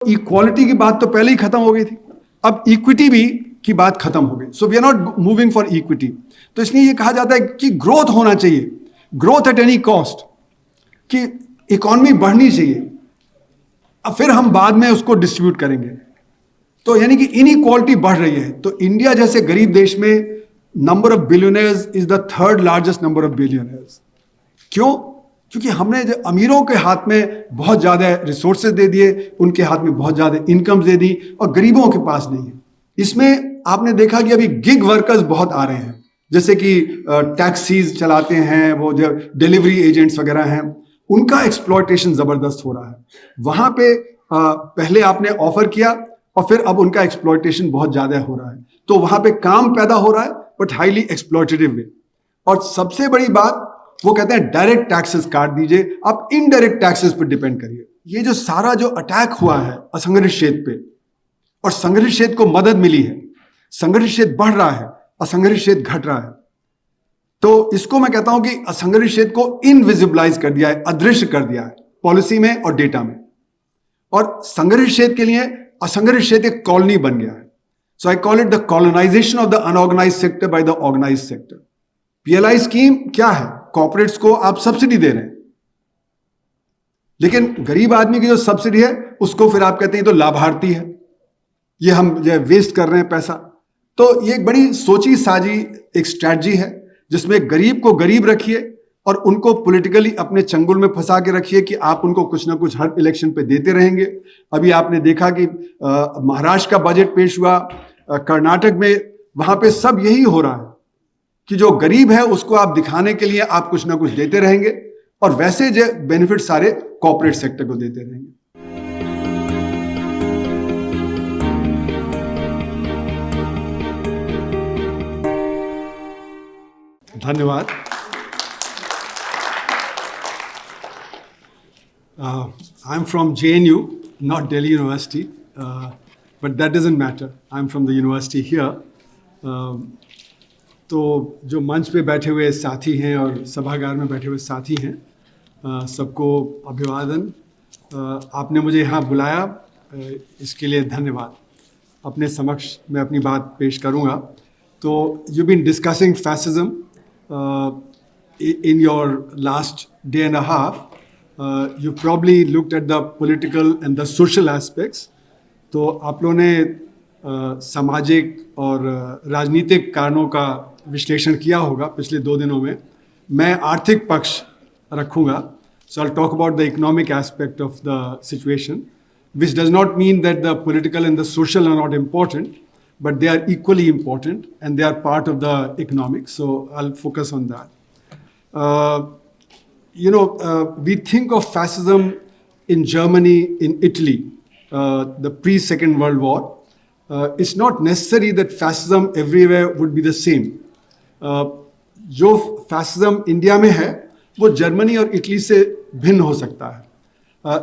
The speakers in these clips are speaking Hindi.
इक्वालिटी की बात तो पहले ही खत्म हो गई थी, अब इक्विटी भी की बात खत्म हो गई. So we are not moving for equity. तो इसलिए ये कहा जाता है कि ग्रोथ होना चाहिए, ग्रोथ एट एनी कॉस्ट, कि इकोनॉमी बढ़नी चाहिए, अब फिर हम बाद में उसको डिस्ट्रीब्यूट करेंगे. तो यानी कि इनइक्वालिटी बढ़ रही है. तो इंडिया जैसे गरीब देश में number of billionaires is the third largest number of billionaires. क्यों? क्योंकि हमने जो अमीरों के हाथ में बहुत ज्यादा रिसोर्सेज दे दिए, उनके हाथ में बहुत ज्यादा इनकम्स दे दी, और गरीबों के पास नहीं है. इसमें आपने देखा कि अभी गिग वर्कर्स बहुत आ रहे हैं, जैसे कि टैक्सीज चलाते हैं, वो जो डिलीवरी एजेंट्स वगैरह हैं, उनका एक्सप्लॉयटेशन जबरदस्त हो रहा है. वहां पे पहले आपने ऑफर किया और फिर अब उनका एक्सप्लॉयटेशन बहुत ज्यादा हो रहा है. तो वहां पे काम पैदा हो रहा है बट हाईली एक्सप्लॉयटेटिव वे. और सबसे बड़ी बात, वो कहते हैं डायरेक्ट टैक्सेस काट दीजिए, आप इनडायरेक्ट टैक्सेस पर डिपेंड करिए. ये जो सारा जो अटैक हुआ है असंगठित क्षेत्र पे, और संगठित क्षेत्र को मदद मिली है, संगठित क्षेत्र बढ़ रहा है, असंगठित क्षेत्र घट रहा है. तो इसको मैं कहता हूं कि असंगठित क्षेत्र को इनविजिबलाइज कर दिया है, अदृश्य कर दिया है पॉलिसी में और डेटा में. और संगठित क्षेत्र के लिए असंगठित क्षेत्र एक कॉलोनी बन गया है. So I call it the colonisation of the unorganised sector by the organised sector. PLI scheme क्या है? कॉर्पोरेट्स को आप सब्सिडी दे रहे हैं, लेकिन गरीब आदमी की जो सब्सिडी है उसको फिर आप कहते हैं तो लाभार्थी है, ये हम जो वेस्ट कर रहे हैं पैसा. तो ये एक बड़ी सोची साजी एक स्ट्रैटेजी है, जिसमें गरीब को गरीब रखिए और उनको पॉलिटिकली अपने चंगुल में फंसा के रखिए कि आप उनको कुछ ना कुछ हर इलेक्शन पे देते रहेंगे. अभी आपने देखा कि महाराष्ट्र का बजट पेश हुआ, कर्नाटक में, वहां पे सब यही हो रहा है कि जो गरीब है उसको आप दिखाने के लिए आप कुछ ना कुछ देते रहेंगे, और वैसे जो बेनिफिट सारे कॉर्पोरेट सेक्टर को देते रहेंगे. धन्यवाद. I am from JNU, not Delhi University, but that doesn't matter. I am from the university here. तो जो मंच पे बैठे हुए साथी हैं और सभागार में बैठे हुए साथी हैं, सबको अभिवादन. आपने मुझे यहाँ बुलाया, इसके लिए धन्यवाद. अपने समक्ष मैं अपनी बात पेश करूँगा. तो you been discussing fascism in your last day and a half. You probably looked at the political and the social aspects. तो आप लोगों ने सामाजिक और राजनीतिक कारणों का विश्लेषण किया होगा पिछले 2 दिनों में. मैं आर्थिक पक्ष रखूंगा. So I'll talk about the economic aspect of the situation, which does not mean that the political and the social are not important, but they are equally important and they are part of the economics. So I'll focus on that. We think of fascism in Germany, in Italy, the pre-Second World War. It's not necessary that fascism everywhere would be the same. जो fascism इंडिया में है वो जर्मनी और इटली से भिन्न हो सकता है,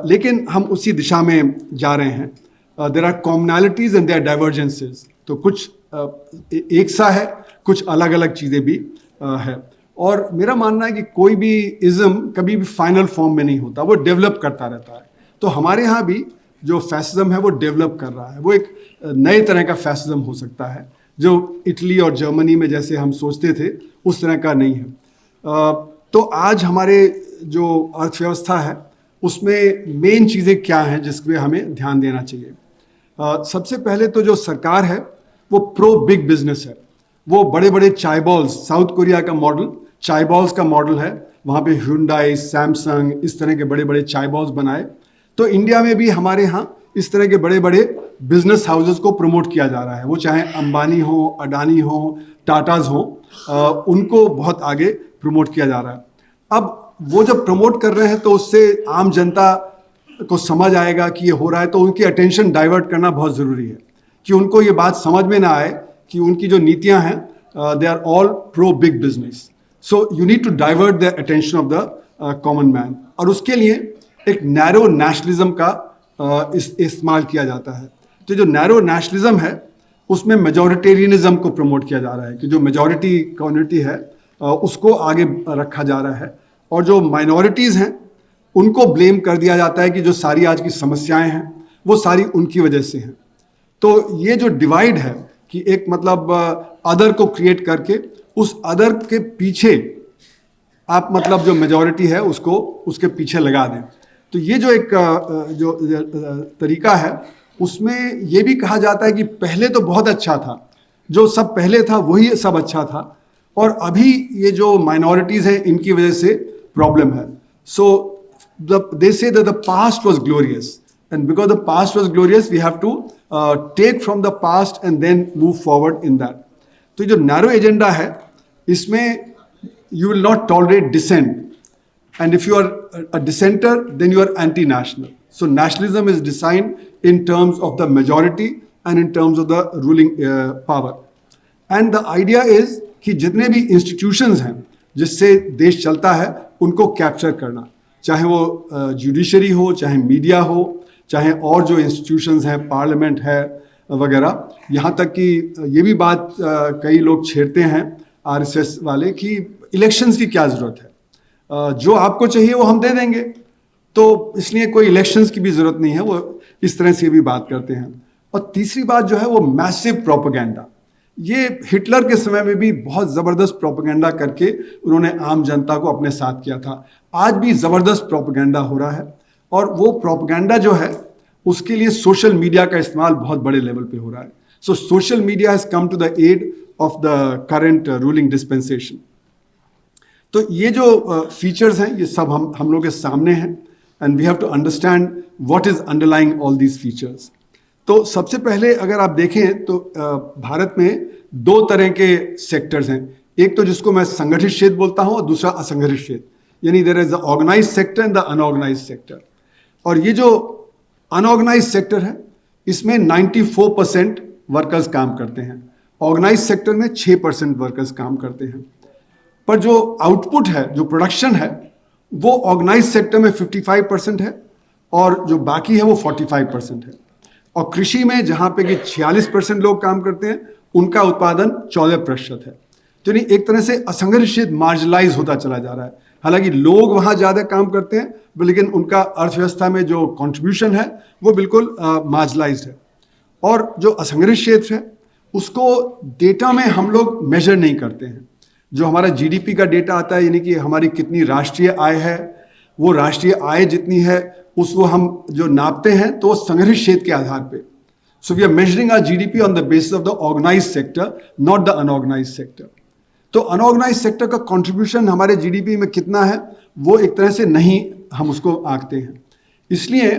लेकिन हम उसी दिशा में जा रहे हैं. There are commonalities and there are divergences. तो कुछ एक सा है, कुछ अलग अलग चीज़ें भी है. और मेरा मानना है कि कोई भी इज़म कभी भी फाइनल फॉर्म में नहीं होता, वो डेवलप करता रहता है. तो हमारे यहाँ भी जो फैसिज्म है वो डेवलप कर रहा है. वो एक नए तरह का फैसिज्म हो सकता है, जो इटली और जर्मनी में जैसे हम सोचते थे उस तरह का नहीं है. तो आज हमारे जो अर्थव्यवस्था है उसमें मेन चीज़ें क्या हैं जिस पे हमें ध्यान देना चाहिए. सबसे पहले तो जो सरकार है वो प्रो बिग बिजनेस है. वो बड़े बड़े चायबॉल्स, साउथ कोरिया का मॉडल चायबॉल्स का मॉडल है, वहाँ पे Hyundai, सैमसंग, इस तरह के बड़े बड़े चायबॉल्स बनाए. तो इंडिया में भी हमारे यहाँ इस तरह के बड़े बड़े बिजनेस हाउसेस को प्रमोट किया जा रहा है. वो चाहे अंबानी हो, अडानी हो, टाटाज हो, उनको बहुत आगे प्रमोट किया जा रहा है. अब वो जब प्रमोट कर रहे हैं तो उससे आम जनता को समझ आएगा कि ये हो रहा है, तो उनकी अटेंशन डाइवर्ट करना बहुत ज़रूरी है कि उनको ये बात समझ में ना आए कि उनकी जो नीतियां हैं they are all pro big business. So you need to divert the attention of the common man. और उसके लिए एक नैरो नेशनलिज्म का इस्तेमाल किया जाता है. तो जो नैरो नेशनलिज्म है उसमें मेजॉरिटेरियनिज्म को प्रमोट किया जा रहा है कि जो मेजॉरिटी कम्युनिटी है उसको आगे रखा जा रहा है, और जो माइनॉरिटीज़ हैं उनको ब्लेम कर दिया जाता है कि जो सारी आज की समस्याएं हैं वो सारी उनकी वजह से हैं। तो ये जो डिवाइड है कि एक मतलब अदर को क्रिएट करके उस अदर के पीछे आप मतलब जो मेजॉरिटी है उसको उसके पीछे लगा दें, तो ये जो एक जो तरीका है उसमें ये भी कहा जाता है कि पहले तो बहुत अच्छा था, जो सब पहले था वही सब अच्छा था, और अभी ये जो माइनॉरिटीज हैं इनकी वजह से प्रॉब्लम है। So they say that the past was glorious, and because the past was glorious we have to take from the past and then move forward in that. तो जो नैरो एजेंडा है इसमें you will not tolerate dissent, and if you are a dissenter then you are anti-national. So nationalism is designed in terms of the majority and in terms of the ruling power, and the idea is कि जितने भी institutions हैं जिससे देश चलता है उनको कैप्चर करना, चाहे वो जुडिशरी हो, चाहे मीडिया हो, चाहे और जो इंस्टीट्यूशंस हैं, पार्लियामेंट है वगैरह। यहाँ तक कि ये भी बात कई लोग छेड़ते हैं आरएसएस वाले कि इलेक्शंस की क्या जरूरत है, जो आपको चाहिए वो हम दे देंगे, तो इसलिए कोई इलेक्शंस की भी जरूरत नहीं है, वो इस तरह से भी बात करते हैं। और तीसरी बात जो है वो मैसिव प्रोपेगेंडा, ये हिटलर के समय में भी बहुत जबरदस्त प्रोपेगेंडा करके उन्होंने आम जनता को अपने साथ किया था। आज भी जबरदस्त प्रोपेगेंडा हो रहा है, और वो प्रोपेगेंडा जो है उसके लिए सोशल मीडिया का इस्तेमाल बहुत बड़े लेवल पे हो रहा है। So social media has come to the aid of the current ruling dispensation. तो ये जो फीचर्स हैं ये सब हम लोग के सामने हैं, and we have to understand what is underlying all these features. तो सबसे पहले अगर आप देखें तो भारत में दो तरह के सेक्टर्स हैं, एक तो जिसको मैं संगठित क्षेत्र बोलता हूं और दूसरा असंगठित क्षेत्र, यानी there is the organised sector and the unorganised sector. और ये जो अनऑर्गेनाइज्ड सेक्टर है इसमें 94% वर्कर्स काम करते हैं, ऑर्गेनाइज्ड सेक्टर में 6% वर्कर्स काम करते हैं। पर जो आउटपुट है, जो प्रोडक्शन है, वो ऑर्गेनाइज्ड सेक्टर में 55% है और जो बाकी है वो 45% है। और कृषि में जहां पे कि 46% लोग काम करते हैं उनका उत्पादन 14% है। तो नहीं, एक तरह से असंगठित क्षेत्र मार्जिनलाइज होता चला जा रहा है। हालांकि लोग वहां ज्यादा काम करते हैं, लेकिन उनका अर्थव्यवस्था में जो कंट्रीब्यूशन है वो बिल्कुल मार्जिनलाइज्ड है। और जो असंगठित क्षेत्र है उसको डेटा में हम लोग मेजर नहीं करते हैं। जो हमारा जीडीपी का डेटा आता है, यानी कि हमारी कितनी राष्ट्रीय आय है, वो राष्ट्रीय आय जितनी है उसको हम जो नापते हैं तो संगठित क्षेत्र के आधार पे। So we are measuring our GDP on the basis of the organised sector, not the unorganised sector. तो अनऑर्गेनाइज्ड सेक्टर का कंट्रीब्यूशन हमारे जीडीपी में कितना है वो एक तरह से नहीं हम उसको आंकते हैं। इसलिए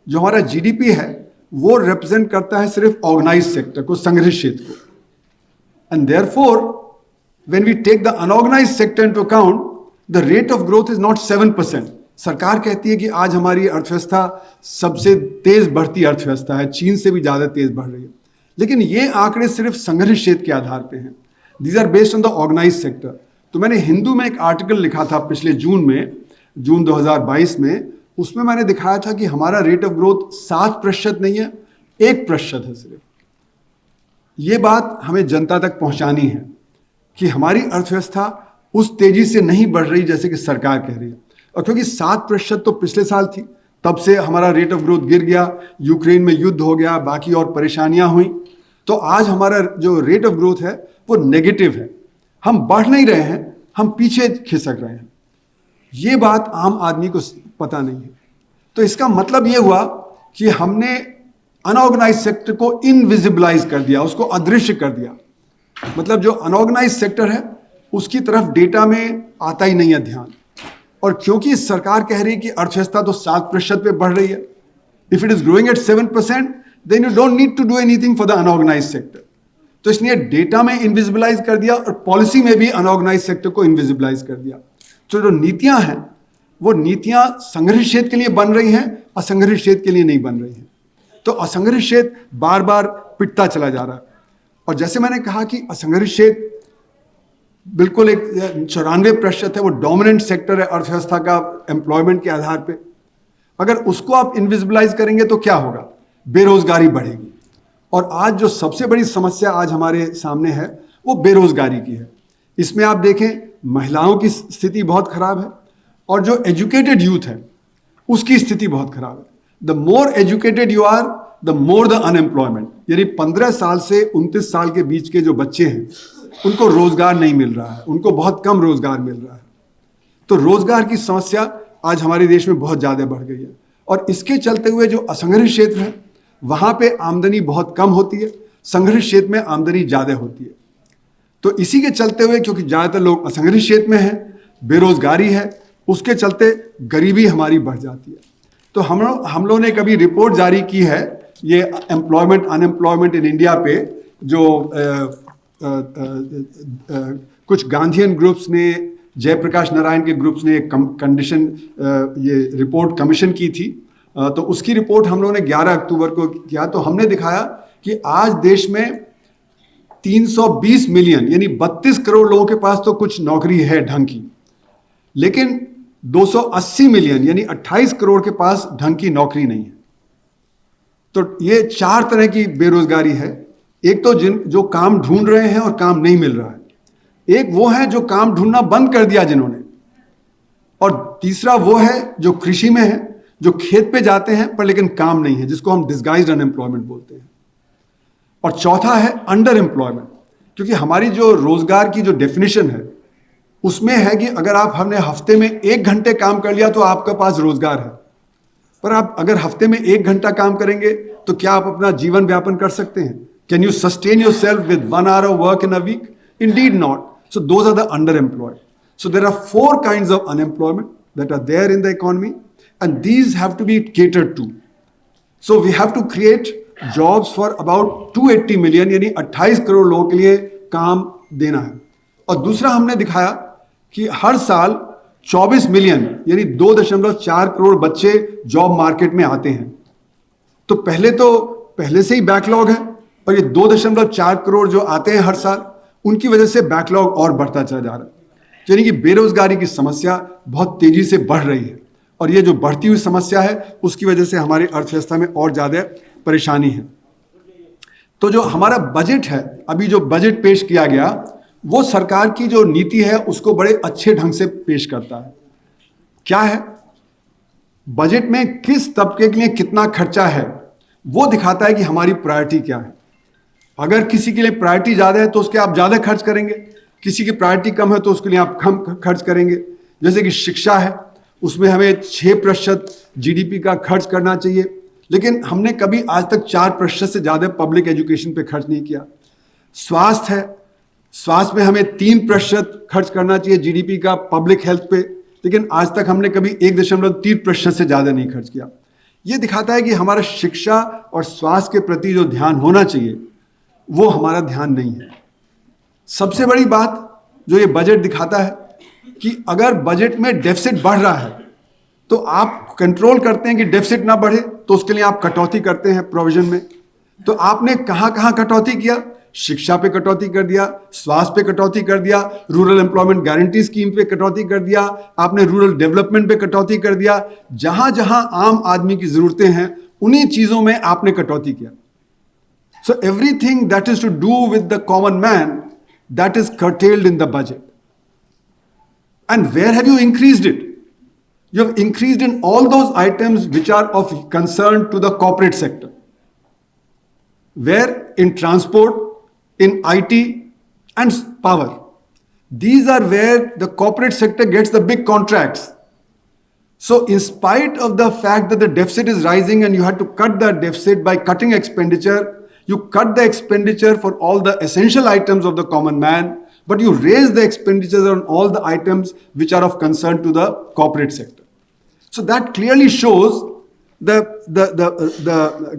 जो हमारा जीडीपी है वो रिप्रेजेंट करता है सिर्फ ऑर्गेनाइज्ड सेक्टर को, संगठित क्षेत्र को। And therefore when we take the unorganized sector into account, the rate of growth is not 7%. सरकार कहती है कि आज हमारी अर्थव्यवस्था सबसे तेज बढ़ती अर्थव्यवस्था है, चीन से भी ज्यादा तेज बढ़ रही है, लेकिन ये आंकड़े सिर्फ संगठित क्षेत्र के आधार पे हैं। These are based on the organized sector. तो मैंने हिंदू में एक आर्टिकल लिखा था पिछले जून 2022 में, उसमें मैंने दिखाया था कि हमारा रेट ऑफ ग्रोथ 7% नहीं है, 1% है सिर्फ। ये बात हमें जनता तक पहुंचानी है कि हमारी अर्थव्यवस्था उस तेजी से नहीं बढ़ रही जैसे कि सरकार कह रही है। और क्योंकि 7% तो पिछले साल थी, तब से हमारा रेट ऑफ ग्रोथ गिर गया, यूक्रेन में युद्ध हो गया, बाकी और परेशानियां हुई, तो आज हमारा जो रेट ऑफ ग्रोथ है वो नेगेटिव है। हम बढ़ नहीं रहे हैं, हम पीछे खिसक रहे हैं। ये बात आम आदमी को पता नहीं है। तो इसका मतलब ये हुआ कि हमने अनऑर्गेनाइज्ड सेक्टर को इनविजिबलाइज कर दिया, उसको अदृश्य कर दिया। मतलब जो अनऑर्गेनाइज्ड सेक्टर है उसकी तरफ डेटा में आता ही नहीं है ध्यान। और क्योंकि सरकार कह रही है कि अर्थव्यवस्था तो 7% पे बढ़ रही है, if it is growing at 7% then you don't need to do anything for the unorganised sector. तो इसलिए डेटा में इनविजिबलाइज कर दिया और पॉलिसी में भी अनऑर्गेनाइज्ड सेक्टर को इनविजिबलाइज कर दिया। तो जो नीतियां हैं वो नीतियां संगठित क्षेत्र के लिए बन रही हैं, असंगठित क्षेत्र के लिए नहीं बन रही हैं। तो असंगठित क्षेत्र बार बार पिटता चला जा रहा है। और जैसे मैंने कहा कि असंगठित क्षेत्र बिल्कुल एक 94% है, वो डोमिनेंट सेक्टर है अर्थव्यवस्था का एम्प्लॉयमेंट के आधार पे। अगर उसको आप इनविजिबलाइज करेंगे तो क्या होगा? बेरोजगारी बढ़ेगी। और आज जो सबसे बड़ी समस्या आज हमारे सामने है वो बेरोजगारी की है। इसमें आप देखें महिलाओं की स्थिति बहुत खराब है और जो एजुकेटेड यूथ है उसकी स्थिति बहुत खराब है। The more educated you are, the more the unemployment. यानी 15 साल से 29 साल के बीच के जो बच्चे हैं उनको रोजगार नहीं मिल रहा है, उनको बहुत कम रोजगार मिल रहा है। तो रोजगार की समस्या आज हमारे देश में बहुत ज्यादा बढ़ गई है, और इसके चलते हुए जो असंगठित क्षेत्र है वहां पे आमदनी बहुत कम होती है, संगठित क्षेत्र में आमदनी ज्यादा होती है। तो इसी के चलते हुए, क्योंकि ज्यादातर लोग असंगठित क्षेत्र में हैं, बेरोजगारी है, उसके चलते गरीबी हमारी बढ़ जाती है। तो हम लोगों ने कभी रिपोर्ट जारी की है, ये एम्प्लॉयमेंट अनएम्प्लॉयमेंट इन इंडिया पे, जो कुछ गांधीयन ग्रुप्स ने, जयप्रकाश नारायण के ग्रुप्स ने ये रिपोर्ट कमीशन की थी। तो उसकी रिपोर्ट हम लोगों ने 11 अक्टूबर को किया। तो हमने दिखाया कि आज देश में 320 मिलियन यानी 32 करोड़ लोगों के पास तो कुछ नौकरी है ढंग की, लेकिन 280 मिलियन यानी 28 करोड़ के पास ढंग की नौकरी नहीं है। तो ये 4 तरह की बेरोजगारी है। एक तो जो काम ढूंढ रहे हैं और काम नहीं मिल रहा है, एक वो है जो काम ढूंढना बंद कर दिया जिन्होंने, और तीसरा वो है जो कृषि में है, जो खेत पे जाते हैं पर लेकिन काम नहीं है, जिसको हम डिस्गाइज्ड अनएम्प्लॉयमेंट बोलते हैं। और चौथा है अंडर एम्प्लॉयमेंट, क्योंकि हमारी जो रोजगार की जो डेफिनेशन है उसमें है कि अगर आप हमने हफ्ते में 1 घंटे काम कर लिया तो आपके पास रोजगार है, पर आप अगर हफ्ते में 1 घंटा काम करेंगे तो क्या आप अपना जीवन व्यापन कर सकते हैं? Can you sustain your self with 1 hour of work in a week? Indeed not. So those are the underemployed. So there are 4 kinds of unemployment that are there in the economy, and these have to be catered to. So we have to create jobs for about 280 million यानी 28 करोड़ लोगों के लिए काम देना है। और दूसरा हमने दिखाया कि हर साल 24 मिलियन यानी 2.4 करोड़ बच्चे जॉब मार्केट में आते हैं। तो पहले से ही बैकलॉग है, और ये 2.4 करोड़ जो आते हैं हर साल, उनकी वजह से बैकलॉग और बढ़ता चला जा रहा है। यानी कि बेरोजगारी की समस्या बहुत तेजी से बढ़ रही है, और ये जो बढ़ती हुई समस्या है उसकी वजह से हमारी अर्थव्यवस्था में और ज्यादा परेशानी है। तो जो हमारा बजट है, अभी जो बजट पेश किया गया, वो सरकार की जो नीति है उसको बड़े अच्छे ढंग से पेश करता है। क्या है बजट में, किस तबके के लिए कितना खर्चा है वो दिखाता है कि हमारी प्रायोरिटी क्या है। अगर किसी के लिए प्रायोरिटी ज्यादा है तो उसके आप ज्यादा खर्च करेंगे, किसी की प्रायोरिटी कम है तो उसके लिए आप कम खर्च करेंगे। जैसे कि शिक्षा है, उसमें हमें 6% जीडीपी का खर्च करना चाहिए, लेकिन हमने कभी आज तक 4% से ज्यादा पब्लिक एजुकेशन पे खर्च नहीं किया। स्वास्थ्य है, स्वास्थ्य में हमें 3% खर्च करना चाहिए जीडीपी का पब्लिक हेल्थ पे, लेकिन आज तक हमने कभी 1.3% से ज्यादा नहीं खर्च किया। यह दिखाता है कि हमारा शिक्षा और स्वास्थ्य के प्रति जो ध्यान होना चाहिए वो हमारा ध्यान नहीं है। सबसे बड़ी बात जो ये बजट दिखाता है कि अगर बजट में डेफिसिट बढ़ रहा है तो आप कंट्रोल करते हैं कि डेफिसिट ना बढ़े, तो उसके लिए आप कटौती करते हैं प्रोविजन में। तो आपने कहां कहां कटौती किया? शिक्षा पे कटौती कर दिया, स्वास्थ्य पे कटौती कर दिया, रूरल एम्प्लॉयमेंट गारंटी स्कीम पे कटौती कर दिया, आपने रूरल डेवलपमेंट पे कटौती कर दिया। जहां जहां आम आदमी की जरूरतें हैं उन्हीं चीजों में आपने कटौती किया। So everything that is to do with the common man, that is curtailed in the budget. And where have you increased it? You have increased in all those items which are of concern to the corporate sector. Where? In transport, in IT and power. These are where the corporate sector gets the big contracts. So in spite of the fact that the deficit is rising and you had to cut the deficit by cutting expenditure, you cut the expenditure for all the essential items of the common man, but you raise the expenditures on all the items which are of concern to the corporate sector. So that clearly shows the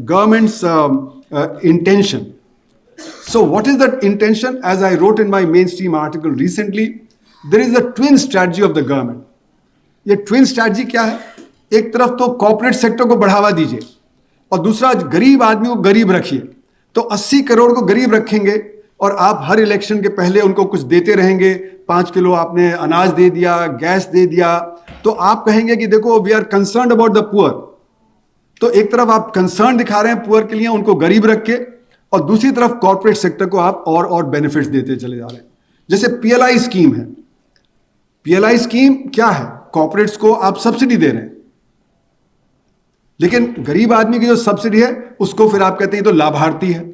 government's intention. So what is that intention? As I wrote in my mainstream article recently, there is a twin strategy of the government. ये twin strategy क्या है? एक तरफ तो corporate sector को बढ़ावा दीजिए और दूसरा गरीब आदमी को गरीब रखिए। तो 80 करोड़ को गरीब रखेंगे और आप हर इलेक्शन के पहले उनको कुछ देते रहेंगे, 5 किलो आपने अनाज दे दिया, गैस दे दिया, तो आप कहेंगे कि देखो we are concerned about the poor. तो एक तरफ आप कंसर्न दिखा रहे हैं पुअर के लिए, उनको गरीब रख के, और दूसरी तरफ कॉर्पोरेट सेक्टर को आप और बेनिफिट्स देते चले जा रहे हैं। जैसे पीएलआई स्कीम है, पीएलआई स्कीम क्या है? कॉर्पोरेट्स को आप सब्सिडी दे रहे हैं, लेकिन गरीब आदमी की जो सब्सिडी है उसको फिर आप कहते हैं तो लाभार्थी है,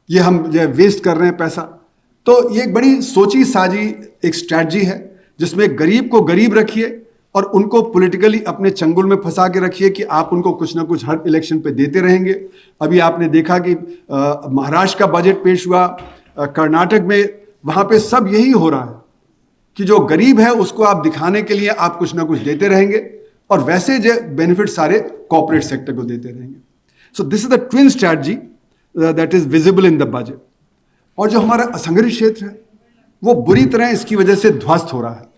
ये हम जो वेस्ट कर रहे हैं पैसा। तो ये एक बड़ी सोची साजी एक स्ट्रैटेजी है जिसमें गरीब को गरीब रखिए और उनको पॉलिटिकली अपने चंगुल में फंसा के रखिए कि आप उनको कुछ ना कुछ हर इलेक्शन पे देते रहेंगे। अभी आपने देखा कि महाराष्ट्र का बजट पेश हुआ, कर्नाटक में, वहां पे सब यही हो रहा है कि जो गरीब है उसको आप दिखाने के लिए आप कुछ ना कुछ देते रहेंगे और वैसे जो बेनिफिट सारे कॉर्पोरेट सेक्टर को देते रहेंगे। So this is the twin strategy that is visible in the budget. और जो हमारा असंगठित क्षेत्र है वो बुरी तरह इसकी वजह से ध्वस्त हो रहा है।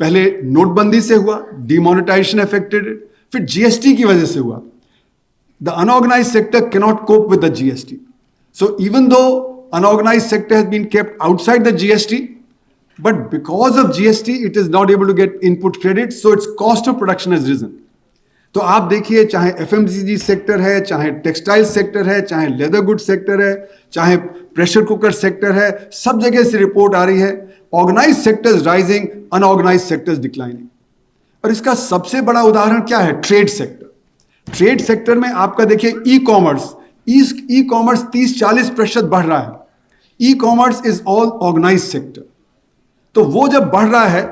पहले नोटबंदी से हुआ, डिमोनेटाइजेशन अफेक्टेड, फिर जीएसटी की वजह से हुआ। The unorganised sector can not cope with the GST, so even though unorganised sector has been kept outside the GST, but because of GST it is not able to get input credit, so its cost of production has risen. तो आप देखिए, चाहे FMCG सेक्टर है, चाहे टेक्सटाइल सेक्टर है, चाहे लेदर गुड सेक्टर है, चाहे प्रेशर कुकर सेक्टर है, सब जगह से रिपोर्ट आ रही है organised sectors rising, unorganised sectors declining. और इसका सबसे बड़ा उदाहरण क्या है? Trade sector. ट्रेड सेक्टर में आपका देखिए ई कॉमर्स 30-40% बढ़ रहा है। E commerce is all organised sector. तो वो जब बढ़ रहा है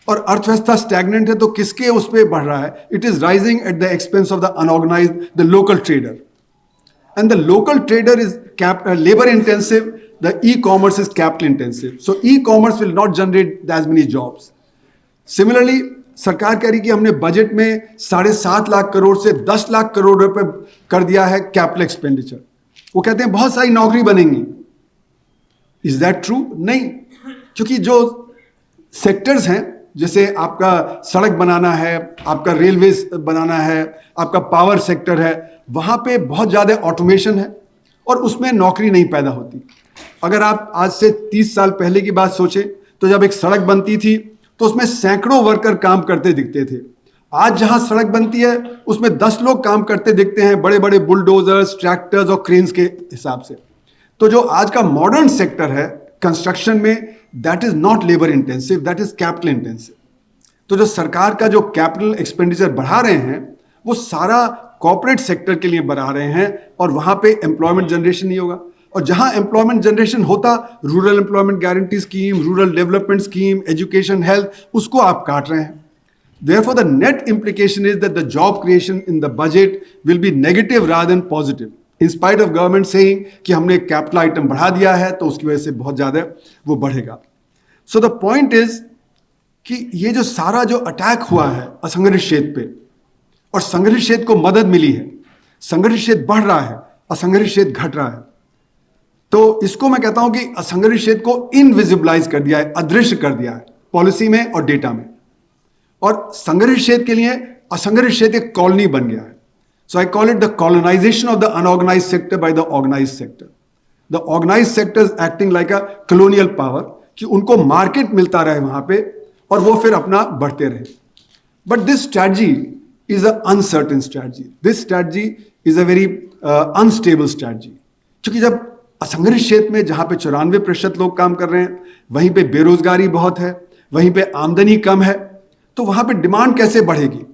और अर्थव्यवस्था स्टैग्नेंट है तो किसके उस पर बढ़ रहा है? It is rising at the expense of the unorganised, the local trader. And the local trader is labour intensive, the e commerce is capital intensive, so e commerce will not generate as many jobs. Similarly सरकार कह रही कि हमने बजट में 7.5 लाख करोड़ से 10 लाख करोड़ रुपए कर दिया है कैपिटल एक्सपेंडिचर। वो कहते हैं बहुत सारी नौकरी बनेंगी। Is that true? नहीं, क्योंकि जो सेक्टर्स हैं, जैसे आपका सड़क बनाना है, आपका रेलवे बनाना है, आपका पावर सेक्टर है, वहां पे बहुत ज्यादा ऑटोमेशन है और उसमें नौकरी नहीं पैदा होती। अगर आप आज से 30 साल पहले की बात सोचें तो जब एक सड़क बनती थी तो उसमें सैकड़ों वर्कर काम करते दिखते थे। आज जहां सड़क बनती है उसमें 10 लोग काम करते दिखते हैं, बड़े बड़े बुलडोजर्स, ट्रैक्टर्स और क्रेन्स के हिसाब से। तो जो आज का मॉडर्न सेक्टर है कंस्ट्रक्शन में, that is not labour intensive, that is capital intensive. तो जो सरकार का जो कैपिटल एक्सपेंडिचर बढ़ा रहे हैं वो सारा कॉर्पोरेट सेक्टर के लिए बढ़ा रहे हैं और वहां पे एम्प्लॉयमेंट जनरेशन नहीं होगा। और जहां एम्प्लॉयमेंट जनरेशन होता, rural employment guarantee scheme, rural development scheme, education, health, उसको आप काट रहे हैं। Therefore, the net implication is that the job creation in the budget will be negative rather than positive. In spite of government saying कि हमने कैपिटल आइटम बढ़ा दिया है तो उसकी वजह से बहुत ज्यादा वो बढ़ेगा। So the point is कि ये जो सारा जो अटैक हुआ है असंगठित क्षेत्र पे और संगठित क्षेत्र को मदद मिली है, संगठित क्षेत्र बढ़ रहा है, असंगठित क्षेत्र घट रहा है। तो इसको मैं कहता हूं कि असंगठित क्षेत्र को इनविजिबलाइज कर दिया है, अदृश्य कर दिया है पॉलिसी में और डेटा में। और संगठित क्षेत्र के लिए असंगठित क्षेत्र एक कॉलोनी बन गया है। So I call it the colonisation of the unorganised sector by the organised sector. The organised sector is acting like a colonial power कि उनको मार्केट मिलता रहे वहां पे और वो फिर अपना बढ़ते रहे। But this strategy is a uncertain strategy, this strategy is a very unstable strategy. क्योंकि जब असंगठित क्षेत्र में जहां पे 94% लोग काम कर रहे हैं, वहीं पे बेरोजगारी बहुत है, वहीं पे आमदनी कम है, तो वहां पे डिमांड कैसे बढ़ेगी?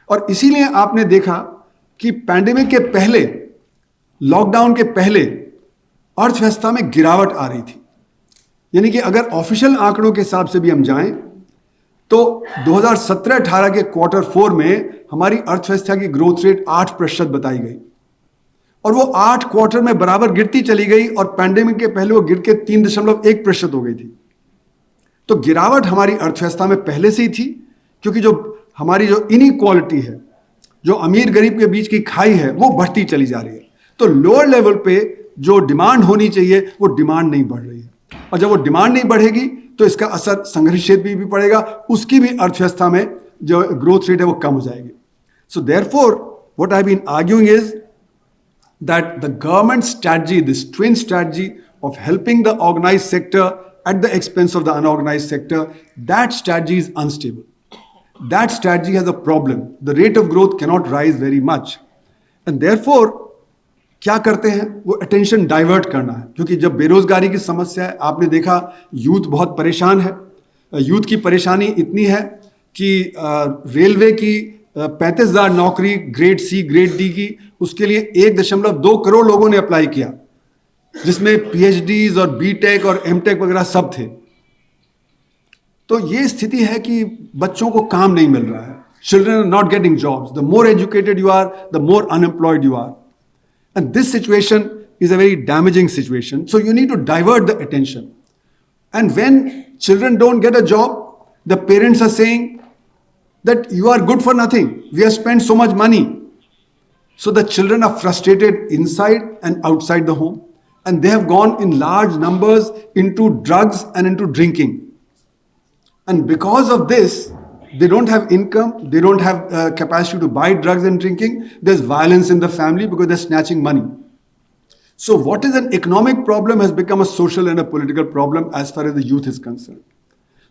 और इसीलिए आपने देखा कि पैंडेमिक के पहले, लॉकडाउन के पहले अर्थव्यवस्था में गिरावट आ रही थी। यानी कि अगर ऑफिशियल आंकड़ों के हिसाब से भी हम जाएं तो 2017-18 के Q4 में हमारी अर्थव्यवस्था की ग्रोथ रेट 8% बताई गई और वो 8 क्वार्टर में बराबर गिरती चली गई और पैंडेमिक के पहले वो गिर के 3.1% हो गई थी। तो गिरावट हमारी अर्थव्यवस्था में पहले से ही थी, क्योंकि जो हमारी जो इनइक्वालिटी है, जो अमीर गरीब के बीच की खाई है, वो बढ़ती चली जा रही है। तो लोअर लेवल पे जो डिमांड होनी चाहिए वो डिमांड नहीं बढ़ रही है, और जब वो डिमांड नहीं बढ़ेगी तो इसका असर संगठित क्षेत्र भी पड़ेगा, उसकी भी अर्थव्यवस्था में जो ग्रोथ रेट है वो कम हो जाएगी। So therefore what I been arguing is that the government strategy, this twin strategy of helping the organized sector at the expense of the unorganized sector, that strategy is unstable. That strategy has a problem. The rate of growth cannot rise very much. And therefore, क्या करते हैं? वो attention divert करना है, क्योंकि जब बेरोजगारी की समस्या है, आपने देखा यूथ बहुत परेशान है। यूथ की परेशानी इतनी है कि रेलवे की 35,000 नौकरी ग्रेड सी ग्रेड डी की, उसके लिए 1.2 करोड़ लोगों ने अप्लाई किया, जिसमें पीएचडीज और बीटेक और एमटेक वगैरह सब थे। तो ये स्थिति है कि बच्चों को काम नहीं मिल रहा है. Children are not getting jobs. The more educated you are, the more unemployed you are. And this situation is a very damaging situation. So you need to divert the attention. And when children don't get a job, the parents are saying that you are good for nothing. We have spent so much money. So the children are frustrated inside and outside the home. And they have gone in large numbers into drugs and into drinking. And because of this, they don't have income, they don't have capacity to buy drugs and drinking. There's violence in the family because they're snatching money. So what is an economic problem has become a social and a political problem as far as the youth is concerned.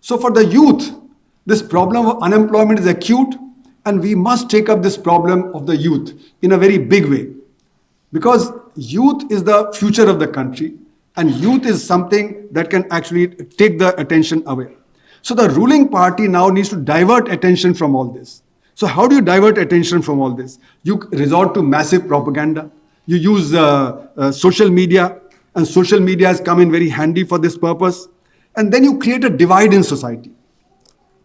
So for the youth, this problem of unemployment is acute, and we must take up this problem of the youth in a very big way. Because youth is the future of the country, and youth is something that can actually take the attention away. So the ruling party now needs to divert attention from all this. So how do you divert attention from all this? You resort to massive propaganda. You use social media, and social media has come in very handy for this purpose. And then you create a divide in society.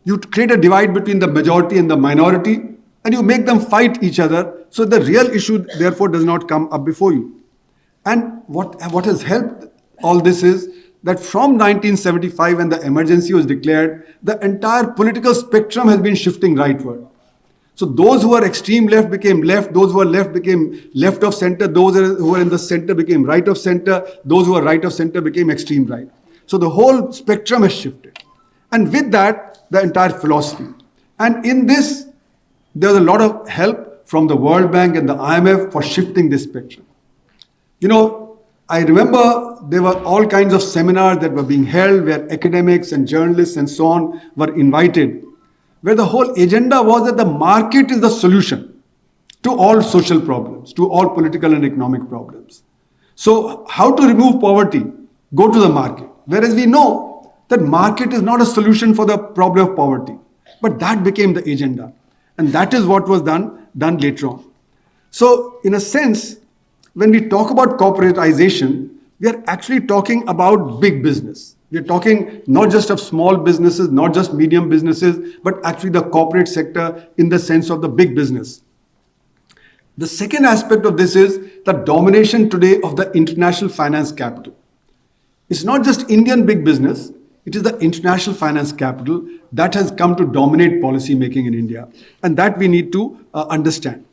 You create a divide between the majority and the minority, and you make them fight each other. So the real issue, therefore, does not come up before you. And what has helped all this is that from 1975, when the emergency was declared, the entire political spectrum has been shifting rightward. So those who are extreme left became left, those who are left became left of center, those who are in the center became right of center, those who are right of center became extreme right. So the whole spectrum has shifted. And with that, the entire philosophy. And in this, there's a lot of help from the World Bank and the IMF for shifting this spectrum. You know, I remember there were all kinds of seminars that were being held where academics and journalists and so on were invited, where the whole agenda was that the market is the solution to all social problems, to all political and economic problems. So how to remove poverty? Go to the market. Whereas we know that market is not a solution for the problem of poverty. But that became the agenda. And that is what was done later on. So in a sense, when we talk about corporatization, we are actually talking about big business. We are talking not just of small businesses, not just medium businesses, but actually the corporate sector in the sense of the big business. The second aspect of this is the domination today of the international finance capital. It's not just Indian big business, it is the international finance capital that has come to dominate policy making in India. And that we need to understand.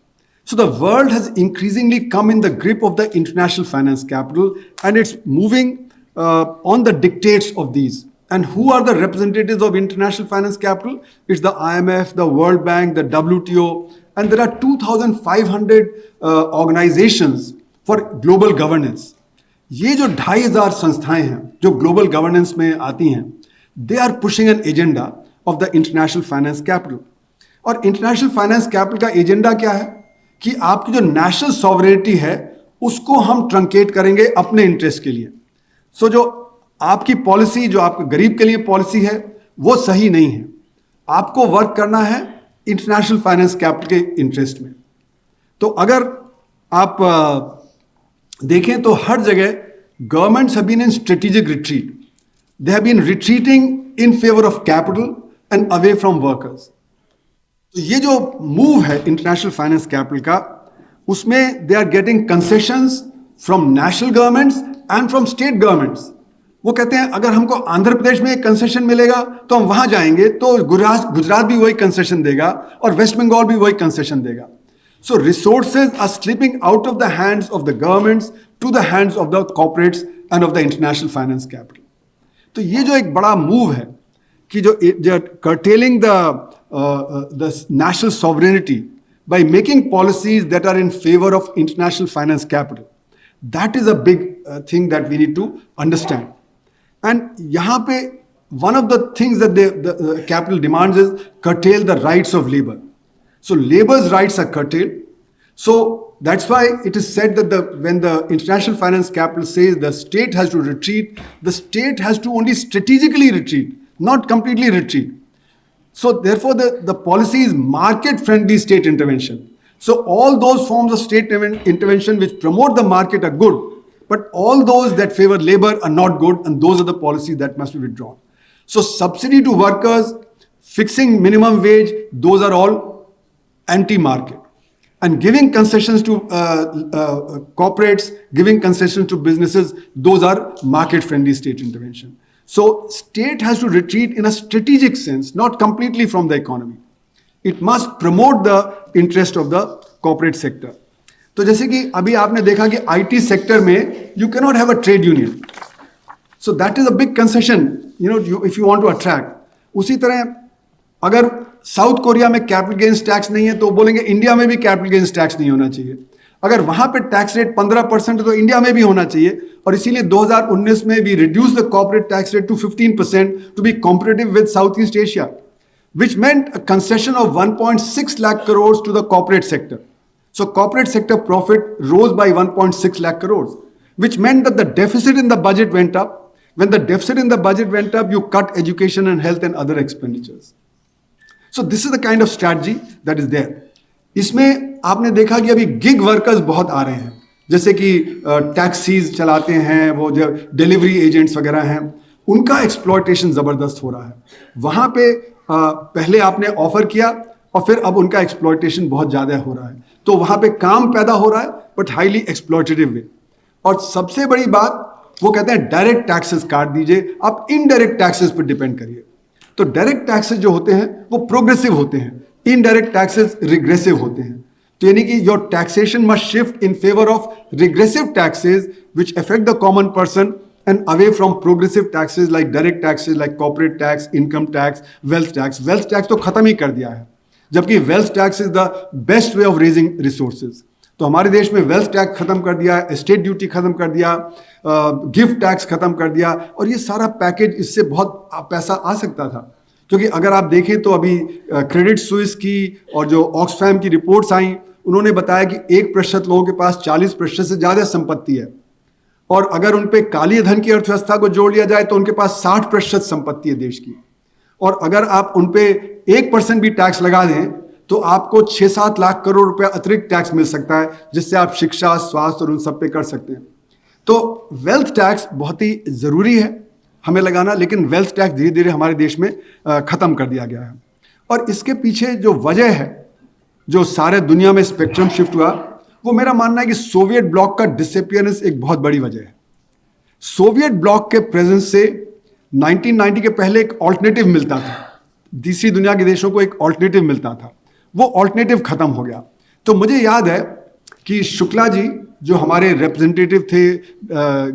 So the world has increasingly come in the grip of the international finance capital, and it's moving on the dictates of these. And who are the representatives of international finance capital? It's the IMF, the World Bank, the WTO, and there are 2,500 organizations for global governance. ये जो 2,500 संस्थाएं हैं जो ग्लोबल गवर्नेंस में आती हैं, they are pushing an agenda of the international finance capital. और इंटरनेशनल फाइनेंस कैपिटल का एजेंडा क्या है कि आपकी जो नेशनल सॉवरेनिटी है उसको हम ट्रंकेट करेंगे अपने इंटरेस्ट के लिए. सो जो आपकी पॉलिसी, जो आपके गरीब के लिए पॉलिसी है, वो सही नहीं है. आपको वर्क करना है इंटरनेशनल फाइनेंस कैपिटल के इंटरेस्ट में. तो अगर आप देखें तो हर जगह governments have been in strategic retreat. They have been retreating in favour of capital and away from workers. तो ये जो मूव है इंटरनेशनल फाइनेंस कैपिटल का, उसमें they are getting concessions from national governments and from state governments. वो कहते हैं अगर हमको आंध्र प्रदेश में एक कंसेशन मिलेगा तो हम वहां जाएंगे, तो गुजरात भी वही कंसेशन देगा और वेस्ट बंगाल भी वही कंसेशन देगा. So resources are slipping out of the hands of the governments to the hands of the corporates and of the international finance capital. तो ये जो एक बड़ा मूव है कि जो curtailing the national sovereignty by making policies that are in favor of international finance capital, that is a big thing that we need to understand. And यहाँ पे one of the things that the capital demands is curtail the rights of labor. So labor's rights are curtailed. So that's why it is said that when the international finance capital says the state has to retreat, the state has to only strategically retreat, not completely retreat. So therefore, the policy is market-friendly state intervention. So all those forms of state intervention which promote the market are good, but all those that favor labor are not good, and those are the policies that must be withdrawn. So subsidy to workers, fixing minimum wage, those are all anti-market. And giving concessions to corporates, giving concessions to businesses, those are market-friendly state intervention. So state has to retreat in a strategic sense, not completely from the economy. It must promote the interest of the corporate sector. तो जैसे कि अभी आपने देखा कि IT सेक्टर में you cannot have a trade union. So that is a big concession, if you want to attract. उसी तरह अगर साउथ कोरिया में कैपिटल गेन्स टैक्स नहीं है तो बोलेंगे इंडिया में भी कैपिटल गेन्स टैक्स नहीं होना चाहिए. अगर वहां पे टैक्स रेट 15% है तो इंडिया में भी होना चाहिए. और इसीलिए 2019 में we reduce the corporate tax rate to 15% to be competitive with South East Asia, which meant a concession of 1.6 lakh crores to the corporate sector. So corporate sector profit rose by 1.6 lakh crores, which meant that the deficit in the budget went up. When the deficit in the budget went up, you cut education and health and other expenditures. So this is the kind of strategy that is there. इसमें आपने देखा कि अभी गिग वर्कर्स बहुत आ रहे हैं, जैसे कि टैक्सीज चलाते हैं, वो जो डिलीवरी एजेंट्स वगैरह हैं, उनका एक्सप्लॉयटेशन ज़बरदस्त हो रहा है. वहाँ पे पहले आपने ऑफर किया और फिर अब उनका एक्सप्लॉयटेशन बहुत ज़्यादा हो रहा है. तो वहाँ पे काम पैदा हो रहा है बट हाईली एक्सप्लॉयटेटिव वे. और सबसे बड़ी बात वो कहते हैं डायरेक्ट टैक्सेस काट दीजिए, आप इनडायरेक्ट टैक्सेस पर डिपेंड करिए. तो डायरेक्ट टैक्सेस जो होते हैं वो प्रोग्रेसिव होते हैं, इनडायरेक्ट टैक्सेस रिग्रेसिव होते हैं. तो यानी कि your taxation must shift in favour of regressive taxes which affect the common person and away from progressive taxes like direct taxes like corporate tax, income tax, wealth tax. Wealth tax तो खत्म ही कर दिया है, जबकि wealth tax is the best way of raising resources. तो हमारे देश में wealth tax खत्म कर दिया, estate duty खत्म कर दिया, gift tax खत्म कर दिया, और ये सारा पैकेज, इससे बहुत पैसा आ सकता था. क्योंकि अगर आप देखें तो अभी क्रेडिट स्विस की और जो ऑक्सफैम की रिपोर्ट्स आई, उन्होंने बताया कि 1% लोगों के पास 40% से ज़्यादा संपत्ति है, और अगर उन पे काली धन की अर्थव्यवस्था को जोड़ लिया जाए तो उनके पास 60% संपत्ति है देश की. और अगर आप उन पे 1% भी टैक्स लगा दें तो आपको 6-7 लाख करोड़ रुपया अतिरिक्त टैक्स मिल सकता है, जिससे आप शिक्षा, स्वास्थ्य और उन सब पे कर सकते हैं. तो वेल्थ टैक्स बहुत ही ज़रूरी है हमें लगाना, लेकिन वेल्थ टैक्स धीरे धीरे हमारे देश में ख़त्म कर दिया गया है. और इसके पीछे जो वजह है, जो सारे दुनिया में स्पेक्ट्रम शिफ्ट हुआ, वो मेरा मानना है कि सोवियत ब्लॉक का डिसअपियरेंस एक बहुत बड़ी वजह है. सोवियत ब्लॉक के प्रेजेंस से 1990 के पहले एक ऑल्टरनेटिव मिलता था, दूसरी दुनिया के देशों को एक ऑल्टरनेटिव मिलता था, वो ऑल्टरनेटिव खत्म हो गया. तो मुझे याद है कि शुक्ला जी जो हमारे रिप्रेजेंटेटिव थे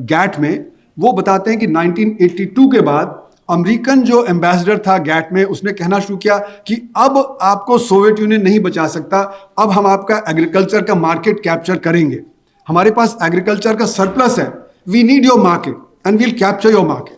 गैट में, वो बताते हैं कि 1982 के बाद अमेरिकन जो एम्बेसडर था गैट में, उसने कहना शुरू किया कि अब आपको सोवियत यूनियन नहीं बचा सकता, अब हम आपका एग्रीकल्चर का मार्केट कैप्चर करेंगे, हमारे पास एग्रीकल्चर का सरप्लस है, we need your market and we'll capture your market.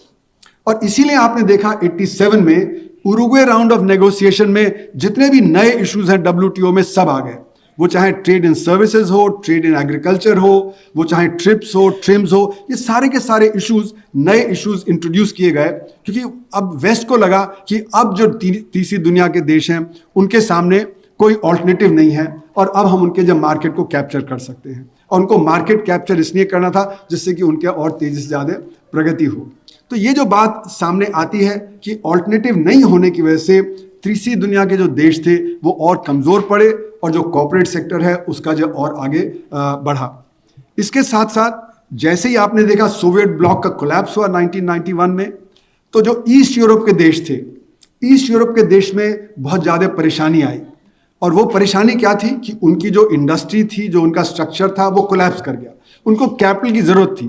और इसीलिए आपने देखा 87 में उरुग्वे राउंड ऑफ नेगोशिएशन में जितने भी नए इश्यूज हैं WTO में सब आ गए. वो चाहे ट्रेड इन सर्विसेज हो, ट्रेड इन एग्रीकल्चर हो, वो चाहे ट्रिप्स हो, ट्रिम्स हो, ये सारे के सारे इश्यूज, नए इश्यूज इंट्रोड्यूस किए गए, क्योंकि अब वेस्ट को लगा कि अब जो तीसरी दुनिया के देश हैं उनके सामने कोई ऑल्टरनेटिव नहीं है, और अब हम उनके जब मार्केट को कैप्चर कर सकते हैं. और उनको मार्केट कैप्चर इसलिए करना था जिससे कि उनके और तेजी से ज़्यादा प्रगति हो. तो ये जो बात सामने आती है कि ऑल्टरनेटिव नहीं होने की वजह से तीसरी दुनिया के जो देश थे वो और कमज़ोर पड़े, और जो कॉर्पोरेट सेक्टर है उसका जो और आगे बढ़ा. इसके साथ साथ जैसे ही आपने देखा सोवियत ब्लॉक का कोलैप्स हुआ 1991 में, तो जो ईस्ट यूरोप के देश थे, ईस्ट यूरोप के देश में बहुत ज़्यादा परेशानी आई. और वो परेशानी क्या थी कि उनकी जो इंडस्ट्री थी, जो उनका स्ट्रक्चर था, वो कोलैप्स कर गया. उनको कैपिटल की ज़रूरत थी,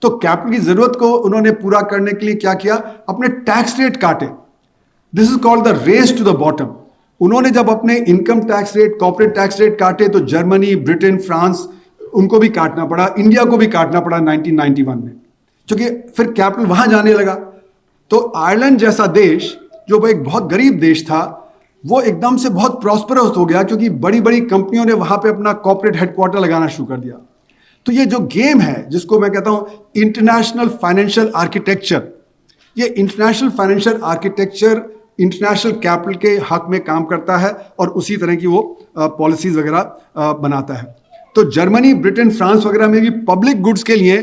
तो कैपिटल की ज़रूरत को उन्होंने पूरा करने के लिए क्या किया, अपने टैक्स रेट काटे. This is called the race to the bottom. उन्होंने जब अपने income tax rate, corporate tax rate काटे तो जर्मनी, ब्रिटेन, फ्रांस, उनको भी काटना पड़ा, इंडिया को भी काटना पड़ा 1991 में, क्योंकि फिर कैपिटल वहां जाने लगा. तो आयरलैंड जैसा देश जो एक बहुत गरीब देश था, वो एकदम से बहुत प्रॉस्परस हो गया, क्योंकि बड़ी बड़ी कंपनियों ने वहां पे अपना कॉर्पोरेट हेडक्वार्टर लगाना शुरू कर दिया. तो ये जो गेम है, जिसको मैं कहता हूं इंटरनेशनल फाइनेंशियल आर्किटेक्चर, ये international financial architecture international capital के हक में काम करता है और उसी तरह की वो पॉलिसीज वगैरह बनाता है। तो जर्मनी, ब्रिटेन, फ्रांस वगैरह में भी पब्लिक गुड्स के लिए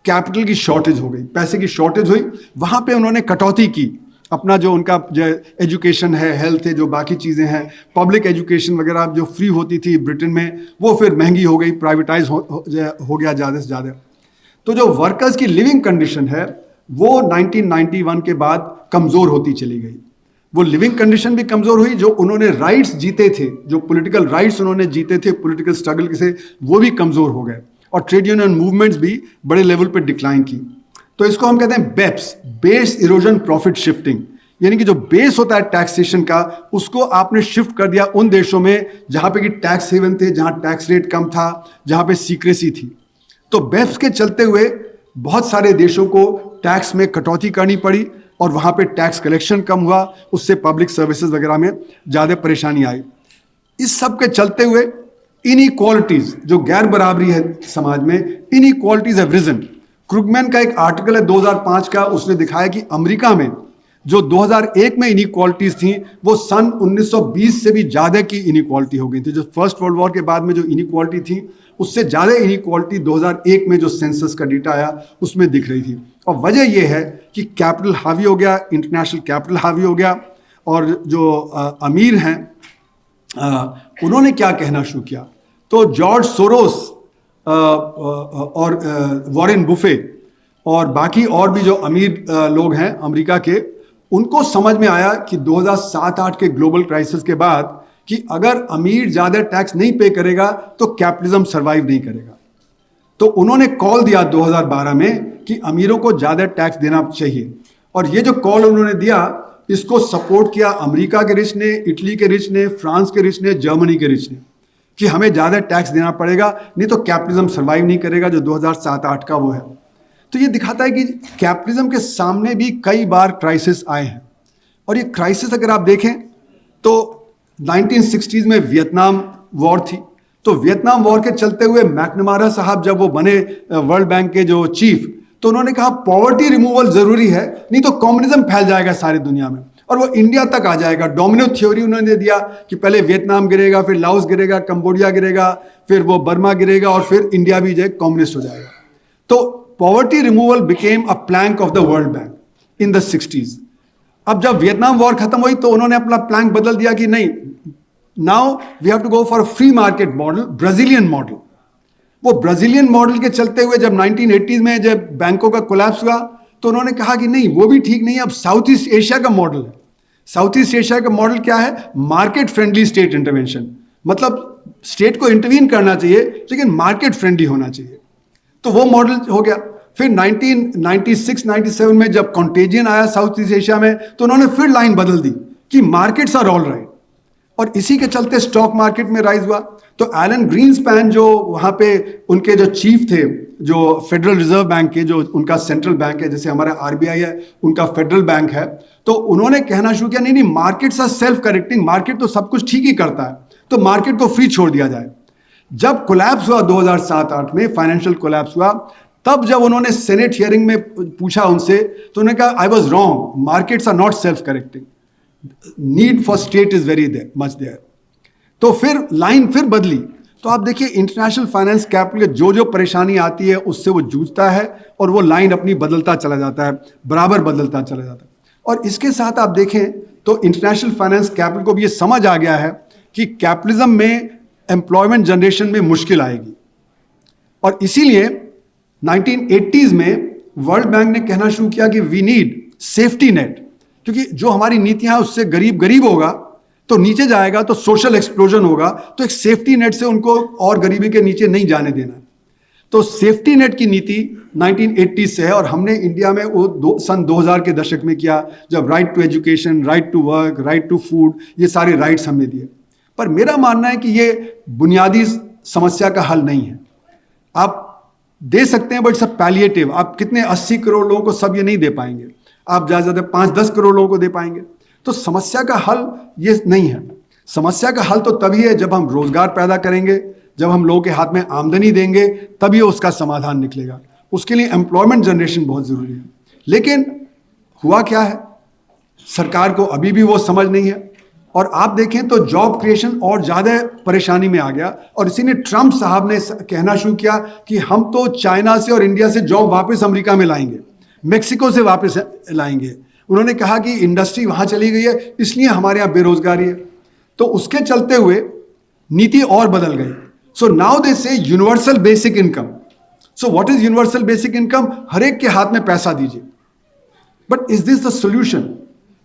कैपिटल की शॉर्टेज हो गई, पैसे की शॉर्टेज हुई, वहां पे उन्होंने कटौती की। अपना जो उनका जो एजुकेशन है, हेल्थ है, जो बाकी चीज़ें हैं, पब्लिक एजुकेशन वगैरह जो फ्री होती थी ब्रिटेन में, वो फिर महंगी हो गई, प्राइवेटाइज हो गया ज़्यादा से ज़्यादा। तो जो वर्कर्स की लिविंग कंडीशन है वो 1991 के बाद कमज़ोर होती चली गई। वो लिविंग कंडीशन भी कमज़ोर हुई, जो उन्होंने राइट्स जीते थे, जो पॉलिटिकल राइट्स उन्होंने जीते थे पॉलिटिकल स्ट्रगल से, वो भी कमज़ोर हो गए, और ट्रेड यूनियन मूवमेंट्स भी बड़े लेवल पर डिक्लाइन की। तो इसको हम कहते हैं BEPS, base erosion profit shifting, यानी कि जो बेस होता है टैक्सेशन का, उसको आपने शिफ्ट कर दिया उन देशों में जहां पे कि टैक्स हेवन थे, जहां टैक्स रेट कम था, जहां पे सीक्रेसी थी। तो बेप्स के चलते हुए बहुत सारे देशों को टैक्स में कटौती करनी पड़ी और वहां पे टैक्स कलेक्शन कम हुआ, उससे पब्लिक सर्विसेज वगैरह में ज़्यादा परेशानी आई। इस सब के चलते हुए इनइक्वालिटीज, जो गैर बराबरी है समाज में, इनइक्वालिटीज हैव रिजन। क्रुगमैन का एक आर्टिकल है 2005 का, उसने दिखाया कि अमेरिका में जो 2001 में इनइक्वालिटीज थी, वो सन 1920 से भी ज़्यादा की इनइक्वालिटी हो गई थी। जो फर्स्ट वर्ल्ड वॉर के बाद में जो इनइक्वालिटी थी, उससे ज़्यादा इनइक्वालिटी 2001 में जो सेंसस का डेटा आया उसमें दिख रही थी। और वजह यह है कि कैपिटल हावी हो गया, इंटरनेशनल कैपिटल हावी हो गया, और जो अमीर हैं उन्होंने क्या कहना शुरू किया। तो जॉर्ज सोरोस और वॉरेन बुफे और बाकी और भी जो अमीर लोग हैं अमेरिका के, उनको समझ में आया कि 2007-8 के ग्लोबल क्राइसिस के बाद कि अगर अमीर ज़्यादा टैक्स नहीं पे करेगा तो कैपिटलिज्म सर्वाइव नहीं करेगा। तो उन्होंने कॉल दिया 2012 में कि अमीरों को ज़्यादा टैक्स देना चाहिए, और ये जो कॉल उन्होंने दिया, इसको सपोर्ट किया अमेरिका के रिच ने, इटली के रिच ने, फ्रांस के रिच ने, जर्मनी के रिच ने, कि हमें ज़्यादा टैक्स देना पड़ेगा, नहीं तो कैपिटलिज्म सर्वाइव नहीं करेगा, जो 2007-8 का वो है। तो ये दिखाता है कि कैपिटलिज्म के सामने भी कई बार क्राइसिस आए हैं, और ये क्राइसिस अगर आप देखें तो 1960s में वियतनाम वॉर थी। तो वियतनाम वॉर के चलते हुए मैकनमारा साहब जब वो बने वर्ल्ड बैंक के जो चीफ, तो उन्होंने कहा पॉवर्टी रिमूवल जरूरी है, नहीं तो कम्युनिज्म फैल जाएगा सारी दुनिया में और वो इंडिया तक आ जाएगा। डोमिनो थ्योरी उन्होंने दिया कि पहले वियतनाम गिरेगा, फिर लाओस गिरेगा, कंबोडिया गिरेगा, फिर वो बर्मा गिरेगा और फिर इंडिया भी जो है कम्युनिस्ट हो जाएगा। तो poverty removal became a plank of the world bank in the 60s। अब जब वियतनाम वॉर खत्म हुई तो उन्होंने अपना प्लैंक बदल दिया कि नहीं, now we have to go for free market model, Brazilian model. वो ब्राजीलियन मॉडल के चलते हुए जब 1980s में जब बैंकों का कोलैप्स हुआ तो उन्होंने कहा कि नहीं, वो भी ठीक नहीं है, अब साउथ ईस्ट एशिया का मॉडल है। साउथ ईस्ट एशिया का मॉडल क्या है? मार्केट फ्रेंडली स्टेट इंटरवेंशन, मतलब स्टेट को इंटरवीन करना चाहिए लेकिन मार्केट फ्रेंडली होना चाहिए। तो वो मॉडल हो गया। फिर 1996-97 में जब कॉन्टेजियन आया साउथ ईस्ट एशिया में तो उन्होंने फिर लाइन बदल दी कि मार्केट्स आर ऑल राइट, और इसी के चलते स्टॉक मार्केट में राइज हुआ। तो एलन ग्रीनस्पैन जो वहाँ पे उनके जो चीफ थे, जो फेडरल रिजर्व बैंक के, जो उनका सेंट्रल बैंक है, जैसे हमारा आरबीआई है उनका फेडरल बैंक है, तो उन्होंने कहना शुरू किया नहीं नहीं, markets are self correcting, market तो सब कुछ ठीक ही करता है, तो मार्केट को फ्री छोड़ दिया जाए। जब कोलैप्स हुआ 2007-8 में, फाइनेंशियल कोलैप्स हुआ, तब जब उन्होंने सेनेट हियरिंग में पूछा उनसे तो उन्होंने कहा I was wrong, markets are not self correcting, need for state is very much there. तो फिर लाइन फिर बदली। तो आप देखिए इंटरनेशनल फाइनेंस कैपिटल जो जो परेशानी आती है उससे वो जूझता है और वो लाइन अपनी बदलता चला जाता है, बराबर बदलता चला जाता है। और इसके साथ आप देखें तो इंटरनेशनल फाइनेंस कैपिटल को भी ये समझ आ गया है कि कैपिटलिज्म में एम्प्लॉयमेंट जनरेशन में मुश्किल आएगी, और इसीलिए 1980s में वर्ल्ड बैंक ने कहना शुरू किया कि वी नीड सेफ्टी नेट, क्योंकि जो हमारी नीतियां हैं उससे गरीब गरीब होगा तो नीचे जाएगा तो सोशल एक्सप्लोजन होगा, तो एक सेफ्टी नेट से उनको और गरीबी के नीचे नहीं जाने देना। तो सेफ्टी नेट की नीति 1980 से है, और हमने इंडिया में वो सन 2000 के दशक में किया, जब right to education, right to work, right to food, ये सारे राइट्स हमने दिए। पर मेरा मानना है कि ये बुनियादी समस्या का हल नहीं है। आप दे सकते हैं बट इट्स अ पैलिएटिव। आप कितने 80 करोड़ लोगों को सब ये नहीं दे पाएंगे, आप ज़्यादा से ज़्यादा 5-10 करोड़ लोगों को दे पाएंगे। तो समस्या का हल ये नहीं है। समस्या का हल तो तभी है जब हम रोजगार पैदा करेंगे, जब हम लोगों के हाथ में आमदनी देंगे, तभी उसका समाधान निकलेगा। उसके लिए एम्प्लॉयमेंट जनरेशन बहुत ज़रूरी है। लेकिन हुआ क्या है, सरकार को अभी भी वो समझ नहीं है। और आप देखें तो जॉब क्रिएशन और ज़्यादा परेशानी में आ गया, और इसी ने ट्रंप साहब ने कहना शुरू किया कि हम तो चाइना से और इंडिया से जॉब वापस अमेरिका में लाएंगे, मेक्सिको से वापस लाएंगे। उन्होंने कहा कि इंडस्ट्री वहाँ चली गई है, इसलिए हमारे यहाँ बेरोजगारी है। तो उसके चलते हुए नीति और बदल गई। सो now they say universal basic income. So what is universal basic income? हर एक के हाथ में पैसा दीजिए। But is this the solution?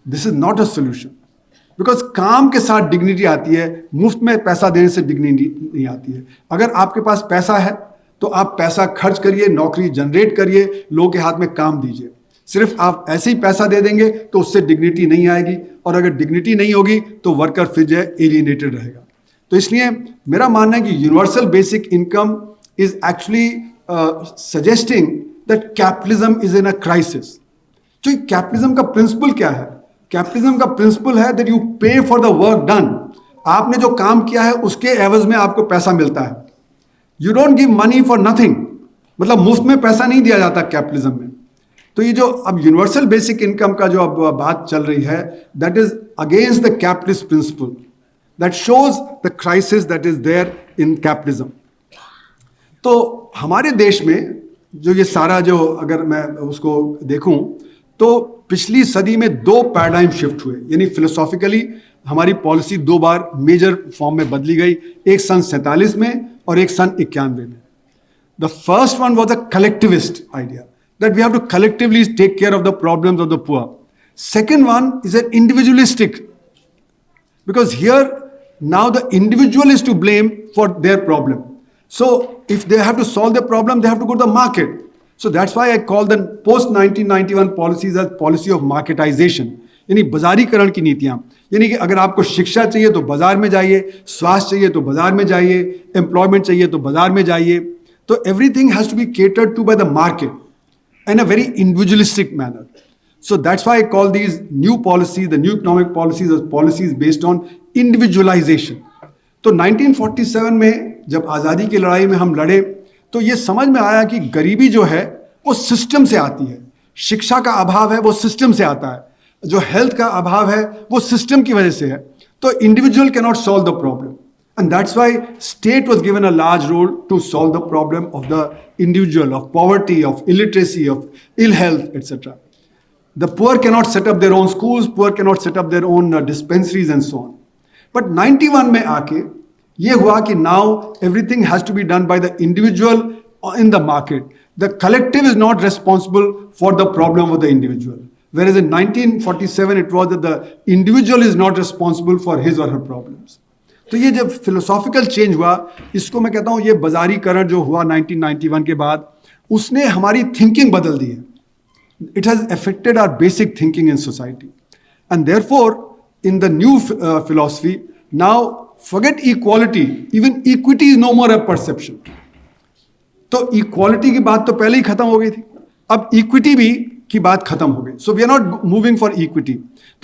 This is not a solution, because काम के साथ डिग्निटी आती है, मुफ्त में पैसा देने से डिग्निटी नहीं आती है। अगर आपके पास पैसा है तो आप पैसा खर्च करिए, नौकरी जनरेट करिए, लोगों के हाथ में काम दीजिए। सिर्फ आप ऐसे ही पैसा दे देंगे तो उससे डिग्निटी नहीं आएगी, और अगर डिग्निटी नहीं होगी तो वर्कर फिर जो है एलिएनेटेड रहेगा। तो इसलिए मेरा मानना है कि universal basic income is actually suggesting that capitalism is in a crisis. तो कैपिटलिज्म का प्रिंसिपल क्या है? कैपिटलिज्म का प्रिंसिपल है दैट यू पे फॉर द वर्क डन। आपने जो काम किया है उसके एवज में आपको पैसा मिलता है। You don't give money for nothing, मतलब मुफ्त में पैसा नहीं दिया जाता कैपिटलिज्म में। तो ये जो अब यूनिवर्सल बेसिक इनकम का जो अब बात चल रही है, that is against the capitalist principle, that shows the crisis that is there in capitalism. तो हमारे देश में जो ये सारा जो अगर मैं उसको देखूं तो पिछली सदी में दो पैराडाइम शिफ्ट हुए, यानी फिलोसॉफिकली हमारी पॉलिसी दो बार मेजर फॉर्म में बदली गई, एक सन 47 में और एक सन 91 में। The first one was a collectivist idea that we have to collectively take care of the problems of the poor. Second one is an individualistic, because here now the individual is to blame for their problem. So if they have to solve their problem, they have to go to the market. So that's why I call the post 1991 policies as policy of marketization, यानी बाजारीकरण की नीतियां। यानी कि अगर आपको शिक्षा चाहिए तो बाजार में जाइए, स्वास्थ्य चाहिए तो बाजार में जाइए, एम्प्लॉयमेंट चाहिए तो बाजार में जाइए। तो everything has to be catered to by the market in a very individualistic manner. So that's why I call these new policies, the new economic policies, as policies based on individualization. तो 1947 में जब आज़ादी की लड़ाई में हम लड़े तो ये समझ में आया कि गरीबी जो है वो सिस्टम से आती है, शिक्षा का अभाव है वो सिस्टम से आता है, जो हेल्थ का अभाव है वो सिस्टम की वजह से है। तो individual can not solve the problem, and that's why state was given a large role to solve the problem of the individual, of poverty, of illiteracy, of ill health, etc. The poor cannot set up their own schools, poor cannot set up their own dispensaries and so on. But 91 में आके ये हुआ कि now everything has to be done by the individual in the market. The collective is not responsible for the problem of the individual. Whereas in 1947 it was that the individual is not responsible for his or her problems. तो ये जब फिलोसॉफिकल चेंज हुआ, इसको मैं कहता हूँ ये बाजारीकरण जो हुआ 1991 के बाद, उसने हमारी थिंकिंग बदल दी है। It has affected our basic thinking in society, and therefore in the new philosophy now forget equality, even equity is no more a perception. तो इक्वालिटी की बात तो पहले ही खत्म हो गई थी, अब इक्विटी भी की बात खत्म हो गई। So we are not moving for equity.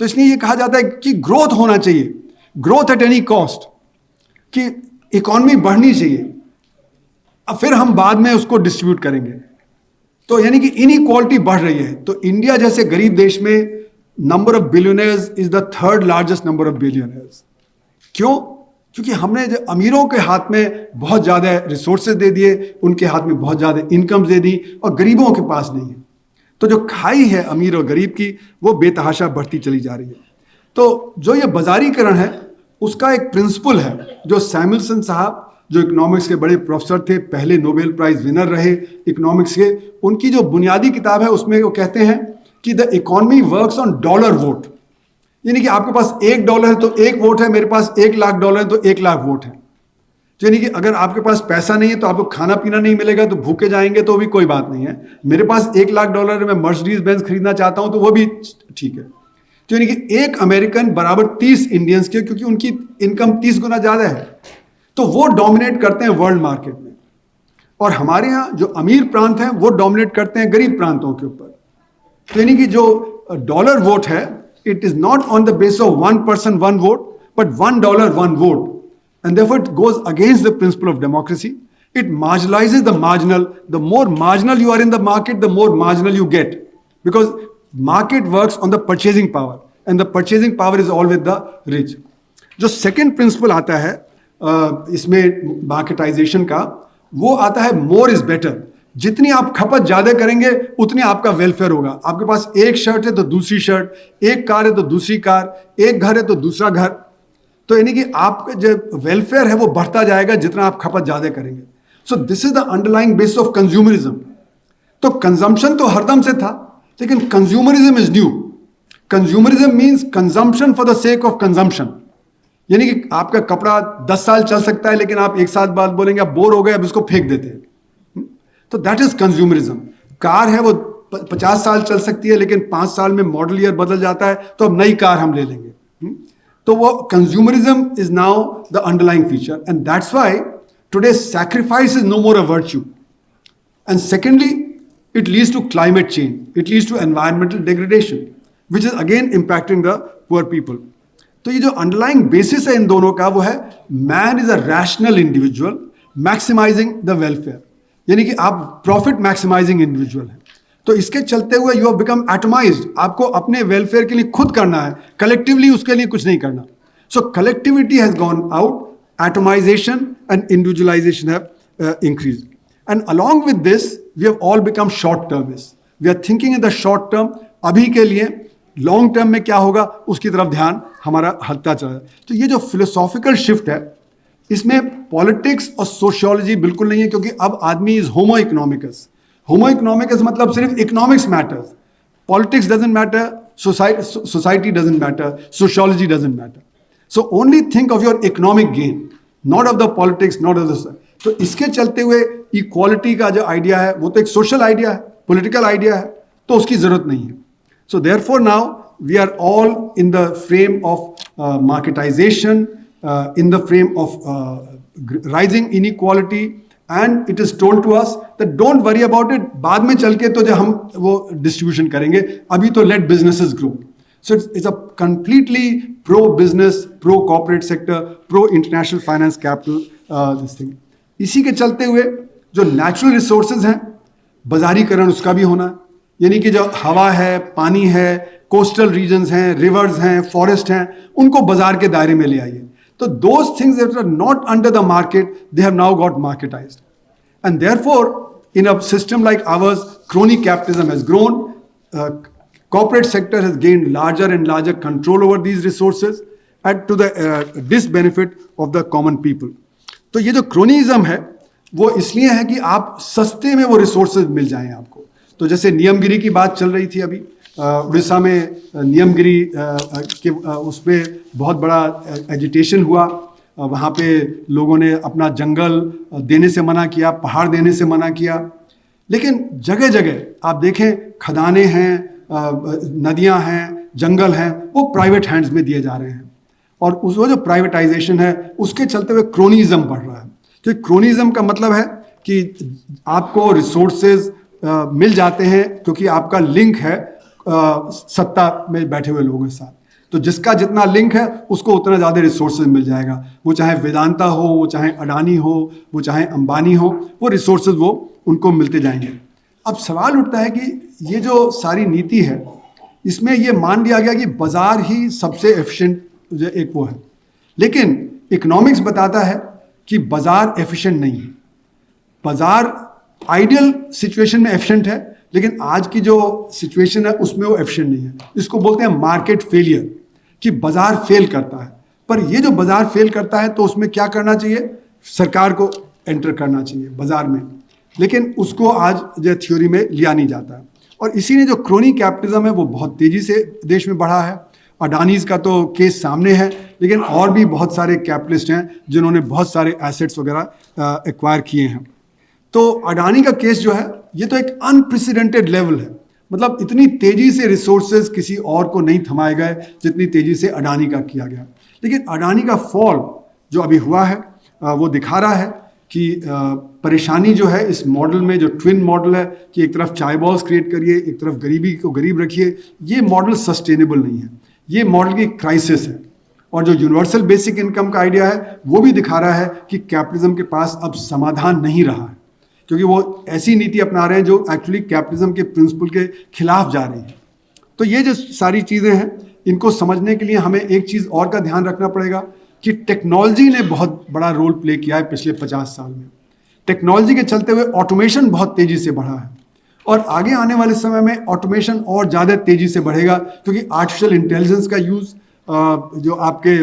तो इसलिए ये कहा जाता है कि ग्रोथ होना चाहिए, ग्रोथ एट एनी कॉस्ट, कि इकॉनमी बढ़नी चाहिए, अब फिर हम बाद में उसको डिस्ट्रीब्यूट करेंगे। तो यानी कि इनइक्वालिटी बढ़ रही है। तो इंडिया जैसे गरीब देश में number of billionaires is the third largest number of billionaires. क्यों? क्योंकि हमने जो अमीरों के हाथ में बहुत ज़्यादा रिसोर्सेज दे दिए, उनके हाथ में बहुत ज़्यादा इनकम्स दे दी, और गरीबों के पास नहीं है। तो जो खाई है अमीर और गरीब की वो बेतहाशा बढ़ती चली जा रही है। तो जो ये बाजारीकरण है उसका एक प्रिंसिपल है जो सैमुअलसन साहब, जो इकोनॉमिक्स के बड़े प्रोफेसर थे, पहले नोबेल प्राइज विनर रहे इकोनॉमिक्स के, उनकी जो बुनियादी किताब है उसमें वो कहते हैं कि the economy works on dollar vote. यानी कि आपके पास $1 है तो 1 वोट है, मेरे पास $1,00,000 है तो 1,00,000 वोट है। यानी कि अगर आपके पास पैसा नहीं है तो आपको खाना पीना नहीं मिलेगा तो भूखे जाएंगे तो भी कोई बात नहीं है। मेरे पास $1,00,000 है, मैं मर्सिडीज बेंज खरीदना चाहता हूं तो वो भी ठीक है। तो यानी कि एक अमेरिकन बराबर 30 इंडियंस के, क्योंकि उनकी इनकम 30 गुना ज्यादा है, तो वो डोमिनेट करते हैं वर्ल्ड मार्केट में। और हमारे यहाँ जो अमीर प्रांत हैं वो डोमिनेट करते हैं गरीब प्रांतों के ऊपर। तो यानी कि जो डॉलर वोट है, it is not on the base of 1 person 1 vote, but $1 1 vote. And therefore it goes against the principle of democracy. It marginalizes the marginal. The more marginal you are in the market, the more marginal you get. Because market works on the purchasing power. and the purchasing power is all with the rich. जो सेकंड प्रिंसिपल आता है इसमें मार्केटाइजेशन का, वो आता है मोर इज बेटर. जितनी आप खपत ज्यादा करेंगे उतनी आपका वेलफेयर होगा. आपके पास एक शर्ट है तो दूसरी शर्ट, एक कार है तो दूसरी कार, एक घर है तो दूसरा घर. तो यानी कि आपका जो वेलफेयर है वो बढ़ता जाएगा जितना आप खपत ज्यादा करेंगे. So this is the underlying basis of consumerism. तो कंजम्पशन तो हरदम से था, लेकिन consumerism is new. Consumerism means consumption for the sake of consumption. यानी कि आपका कपड़ा 10 साल चल सकता है, लेकिन आप एक साल बाद बोलेंगे अब बोर हो गए, अब इसको फेंक देते हैं. तो दैट इज कंज्यूमरिज्म. कार है वो 50 साल चल सकती है, लेकिन 5 साल में मॉडल ईयर बदल जाता है, तो अब नई कार हम ले लेंगे. तो वो consumerism is now the underlying feature, and that's why today sacrifice is no more a virtue. And secondly, it leads to climate change, it leads to environmental degradation, which is again impacting the poor people. तो ये जो अंडरलाइंग बेसिस है इन दोनों का वो है man is a rational individual maximising the welfare. यानी कि आप प्रॉफिट मैक्सिमाइजिंग इंडिविजुअल है. तो इसके चलते हुए यू हैव बिकम एटमाइज्ड. आपको अपने वेलफेयर के लिए खुद करना है, कलेक्टिवली उसके लिए कुछ नहीं करना. So collectivity has gone out, atomisation and individualisation have increased. And along with this, we have all become short-termists. We are thinking in the short term. अभी के लिए लॉन्ग टर्म में क्या होगा उसकी तरफ ध्यान हमारा हटता चला. तो ये जो फिलोसॉफिकल शिफ्ट है, इसमें पॉलिटिक्स और सोशियोलॉजी बिल्कुल नहीं है, क्योंकि अब आदमी is homo economicus. Homo economicus मतलब सिर्फ economics matters, politics doesn't matter, society doesn't matter, sociology doesn't matter. So only think of your economic gain, not of the politics, not of the. तो इसके चलते हुए इक्वालिटी का जो आइडिया है वो तो एक सोशल आइडिया है, पॉलिटिकल आइडिया है, तो उसकी जरूरत नहीं है. So therefore now we are all in the frame of marketisation, in the frame of rising inequality, and it is told to us that don't worry about it. बाद में चल के तो जो हम वो डिस्ट्रीब्यूशन करेंगे, अभी तो let businesses grow. So it's a completely pro-business, pro-corporate sector, pro-international finance capital this thing. इसी के चलते हुए जो नेचुरल रिसोर्सेज हैं, बाजारीकरण उसका भी होना है. यानी कि जो हवा है, पानी है, कोस्टल रीजन्स हैं, रिवर्स हैं, फॉरेस्ट हैं, उनको बाजार के दायरे में ले आइए. तो those things that are not under the market, they have now got marketised. And therefore in a system like ours, crony capitalism has grown. Corporate sector has gained larger and larger control over these resources and to the disbenefit of the common people. तो ये जो क्रोनिज्म है वो इसलिए है कि आप सस्ते में वो रिसोर्सेज मिल जाएं आपको. तो जैसे नियमगिरी की बात चल रही थी अभी, उड़ीसा में नियमगिरी के उसमें बहुत बड़ा एजिटेशन हुआ. वहाँ पे लोगों ने अपना जंगल देने से मना किया, पहाड़ देने से मना किया. लेकिन जगह जगह आप देखें खदानें हैं, नदियां हैं, जंगल हैं, वो प्राइवेट हैंड्स में दिए जा रहे हैं. और उस वो जो प्राइवेटाइजेशन है उसके चलते हुए क्रोनिज्म बढ़ रहा है. तो क्रोनिज्म का मतलब है कि आपको रिसोर्सेज मिल जाते हैं क्योंकि आपका लिंक है सत्ता में बैठे हुए लोगों के साथ. तो जिसका जितना लिंक है उसको उतना ज़्यादा रिसोर्सेज मिल जाएगा. वो चाहे वेदांता हो, वो चाहे अडानी हो, वो चाहे अंबानी हो, वो रिसोर्सेज वो उनको मिलते जाएंगे. अब सवाल उठता है कि ये जो सारी नीति है इसमें ये मान लिया गया कि बाजार ही सबसे एफिशिएंट एक वो है. लेकिन इकोनॉमिक्स बताता है कि बाजार एफिशिएंट नहीं है. बाजार आइडियल सिचुएशन में एफिशिएंट है, लेकिन आज की जो सिचुएशन है उसमें वो एफिशिएंट नहीं है. इसको बोलते हैं मार्केट फेलियर, कि बाजार फेल करता है. पर ये जो बाजार फेल करता है तो उसमें क्या करना चाहिए? सरकार को एंटर करना चाहिए बाजार में. लेकिन उसको आज जो थ्योरी में लिया नहीं जाता है. और इसी ने जो क्रोनी कैपिटलिज्म है वो बहुत तेजी से देश में बढ़ा है. अडानीज का तो केस सामने है, लेकिन और भी बहुत सारे कैपिटलिस्ट हैं जिन्होंने बहुत सारे एसेट्स वगैरह एक्वायर किए हैं. तो अडानी का केस जो है ये तो एक अनप्रेसिडेंटेड लेवल है. मतलब इतनी तेजी से रिसोर्सेज किसी और को नहीं थमाए गए जितनी तेजी से अडानी का किया गया. लेकिन अडानी का फॉल जो अभी हुआ है वो दिखा रहा है कि परेशानी जो है इस मॉडल में, जो ट्विन मॉडल है कि एक तरफ चाय बॉल्स क्रिएट करिए, एक तरफ गरीबी को गरीब रखिए, ये मॉडल सस्टेनेबल नहीं है. ये मॉडल की क्राइसिस है. और जो यूनिवर्सल बेसिक इनकम का आइडिया है वो भी दिखा रहा है कि कैपिटलिज्म के पास अब समाधान नहीं रहा है, क्योंकि वो ऐसी नीति अपना रहे हैं जो एक्चुअली कैपिटलिज्म के प्रिंसिपल के खिलाफ जा रही है. तो ये जो सारी चीज़ें हैं इनको समझने के लिए हमें एक चीज़ और का ध्यान रखना पड़ेगा कि टेक्नोलॉजी ने बहुत बड़ा रोल प्ले किया है पिछले 50 साल में। टेक्नोलॉजी के चलते हुए ऑटोमेशन बहुत तेज़ी से बढ़ा है और आगे आने वाले समय में ऑटोमेशन और ज़्यादा तेज़ी से बढ़ेगा, क्योंकि आर्टिफिशियल इंटेलिजेंस का यूज़, जो आपके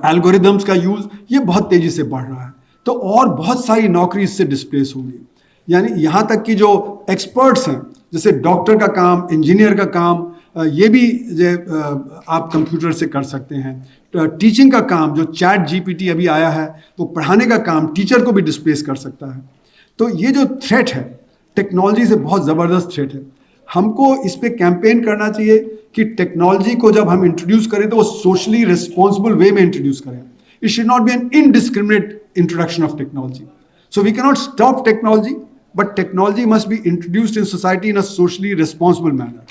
एल्गोरिदम्स का यूज़, ये बहुत तेज़ी से बढ़ रहा है। तो और बहुत सारी नौकरी इससे डिस्प्लेस होंगी। यानी यहाँ तक कि जो एक्सपर्ट्स हैं, जैसे डॉक्टर का काम, इंजीनियर का काम, ये भी आप कंप्यूटर से कर सकते हैं। टीचिंग का काम, जो चैट जीपीटी अभी आया है, वो पढ़ाने का काम टीचर को भी डिस्प्लेस कर सकता है। तो ये जो थ्रेट है टेक्नोलॉजी से, बहुत ज़बरदस्त थ्रेट है। हमको इस पे कैंपेन करना चाहिए कि टेक्नोलॉजी को जब हम इंट्रोड्यूस करें तो वो सोशली रिस्पॉन्सिबल वे में इंट्रोड्यूस करें। It should not be an indiscriminate introduction of technology. So we cannot stop technology, but technology must be introduced in society in a socially responsible manner.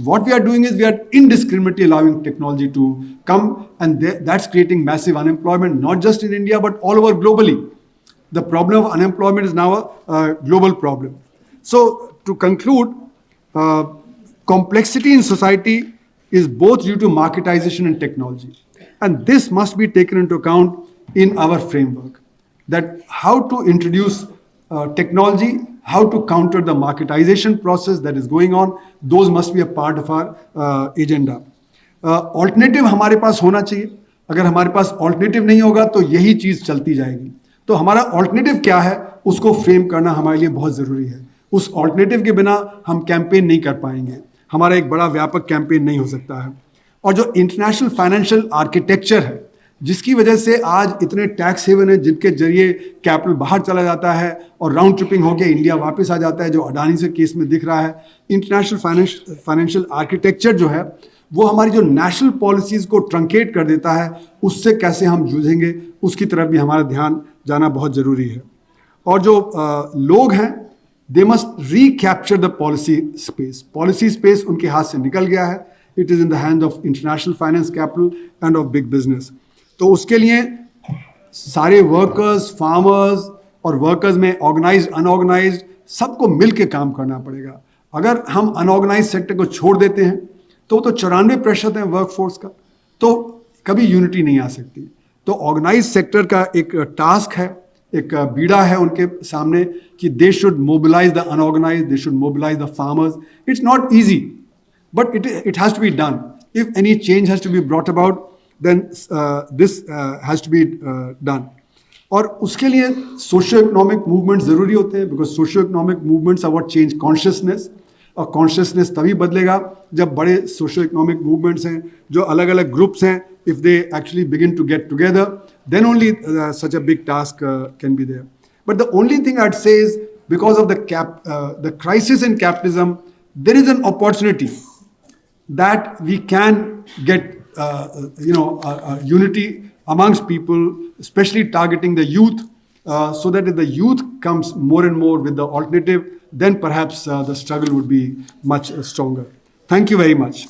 What we are doing is we are indiscriminately allowing technology to come, and that's creating massive unemployment, not just in India, but all over globally. The problem of unemployment is now a global problem. So to conclude, complexity in society is both due to marketization and technology. And this must be taken into account in our framework. That how to introduce technology, how to counter the marketization process that is going on, those must be a part of our agenda. Alternative हमारे पास होना चाहिए। अगर हमारे पास alternative नहीं होगा तो यही चीज़ चलती जाएगी। तो हमारा alternative क्या है, उसको फ्रेम करना हमारे लिए बहुत ज़रूरी है। उस alternative के बिना हम कैंपेन नहीं कर पाएंगे, हमारा एक बड़ा व्यापक कैंपेन नहीं हो सकता है। और जो इंटरनेशनल फाइनेंशियल आर्किटेक्चर है, जिसकी वजह से आज इतने टैक्स हेवन है जिनके जरिए कैपिटल बाहर चला जाता है और राउंड ट्रिपिंग होकर इंडिया वापस आ जाता है, जो अडानी से केस में दिख रहा है। इंटरनेशनल फाइनेंशियल आर्किटेक्चर जो है वो हमारी जो नेशनल पॉलिसीज़ को ट्रंकेट कर देता है, उससे कैसे हम जूझेंगे, उसकी तरफ भी हमारा ध्यान जाना बहुत ज़रूरी है। और जो लोग हैं, they must recapture the policy space. Policy space उनके हाथ से निकल गया है। It is in the hand of international finance capital end of big business. तो उसके लिए सारे वर्कर्स, फार्मर्स और वर्कर्स में ऑर्गेनाइज्ड, अनऑर्गेनाइज्ड, सबको मिल के काम करना पड़ेगा। अगर हम अनऑर्गेनाइज सेक्टर को छोड़ देते हैं तो 94% है वर्कफोर्स का, तो कभी यूनिटी नहीं आ सकती। तो ऑर्गेनाइज सेक्टर का एक टास्क है, एक बीड़ा है उनके सामने कि they should mobilise the unorganise, they should mobilise the farmers. It's not easy, but it has to be done. If any change has to be brought about, then this has to be done. और उसके लिए सोशियो इकोनॉमिक मूवमेंट ज़रूरी होते हैं, because socio economic movements are what change consciousness. और कॉन्शियसनेस तभी बदलेगा जब बड़े सोशियो इकोनॉमिक मूवमेंट्स हैं, जो अलग अलग ग्रुप्स हैं, if they actually begin to get together, then only such a big task can be there. But the only thing I'd say is because of the crisis in capitalism, there is an opportunity that we can get unity amongst people, especially targeting the youth, so that if the youth comes more and more with the alternative, then perhaps the struggle would be much stronger. Thank you very much.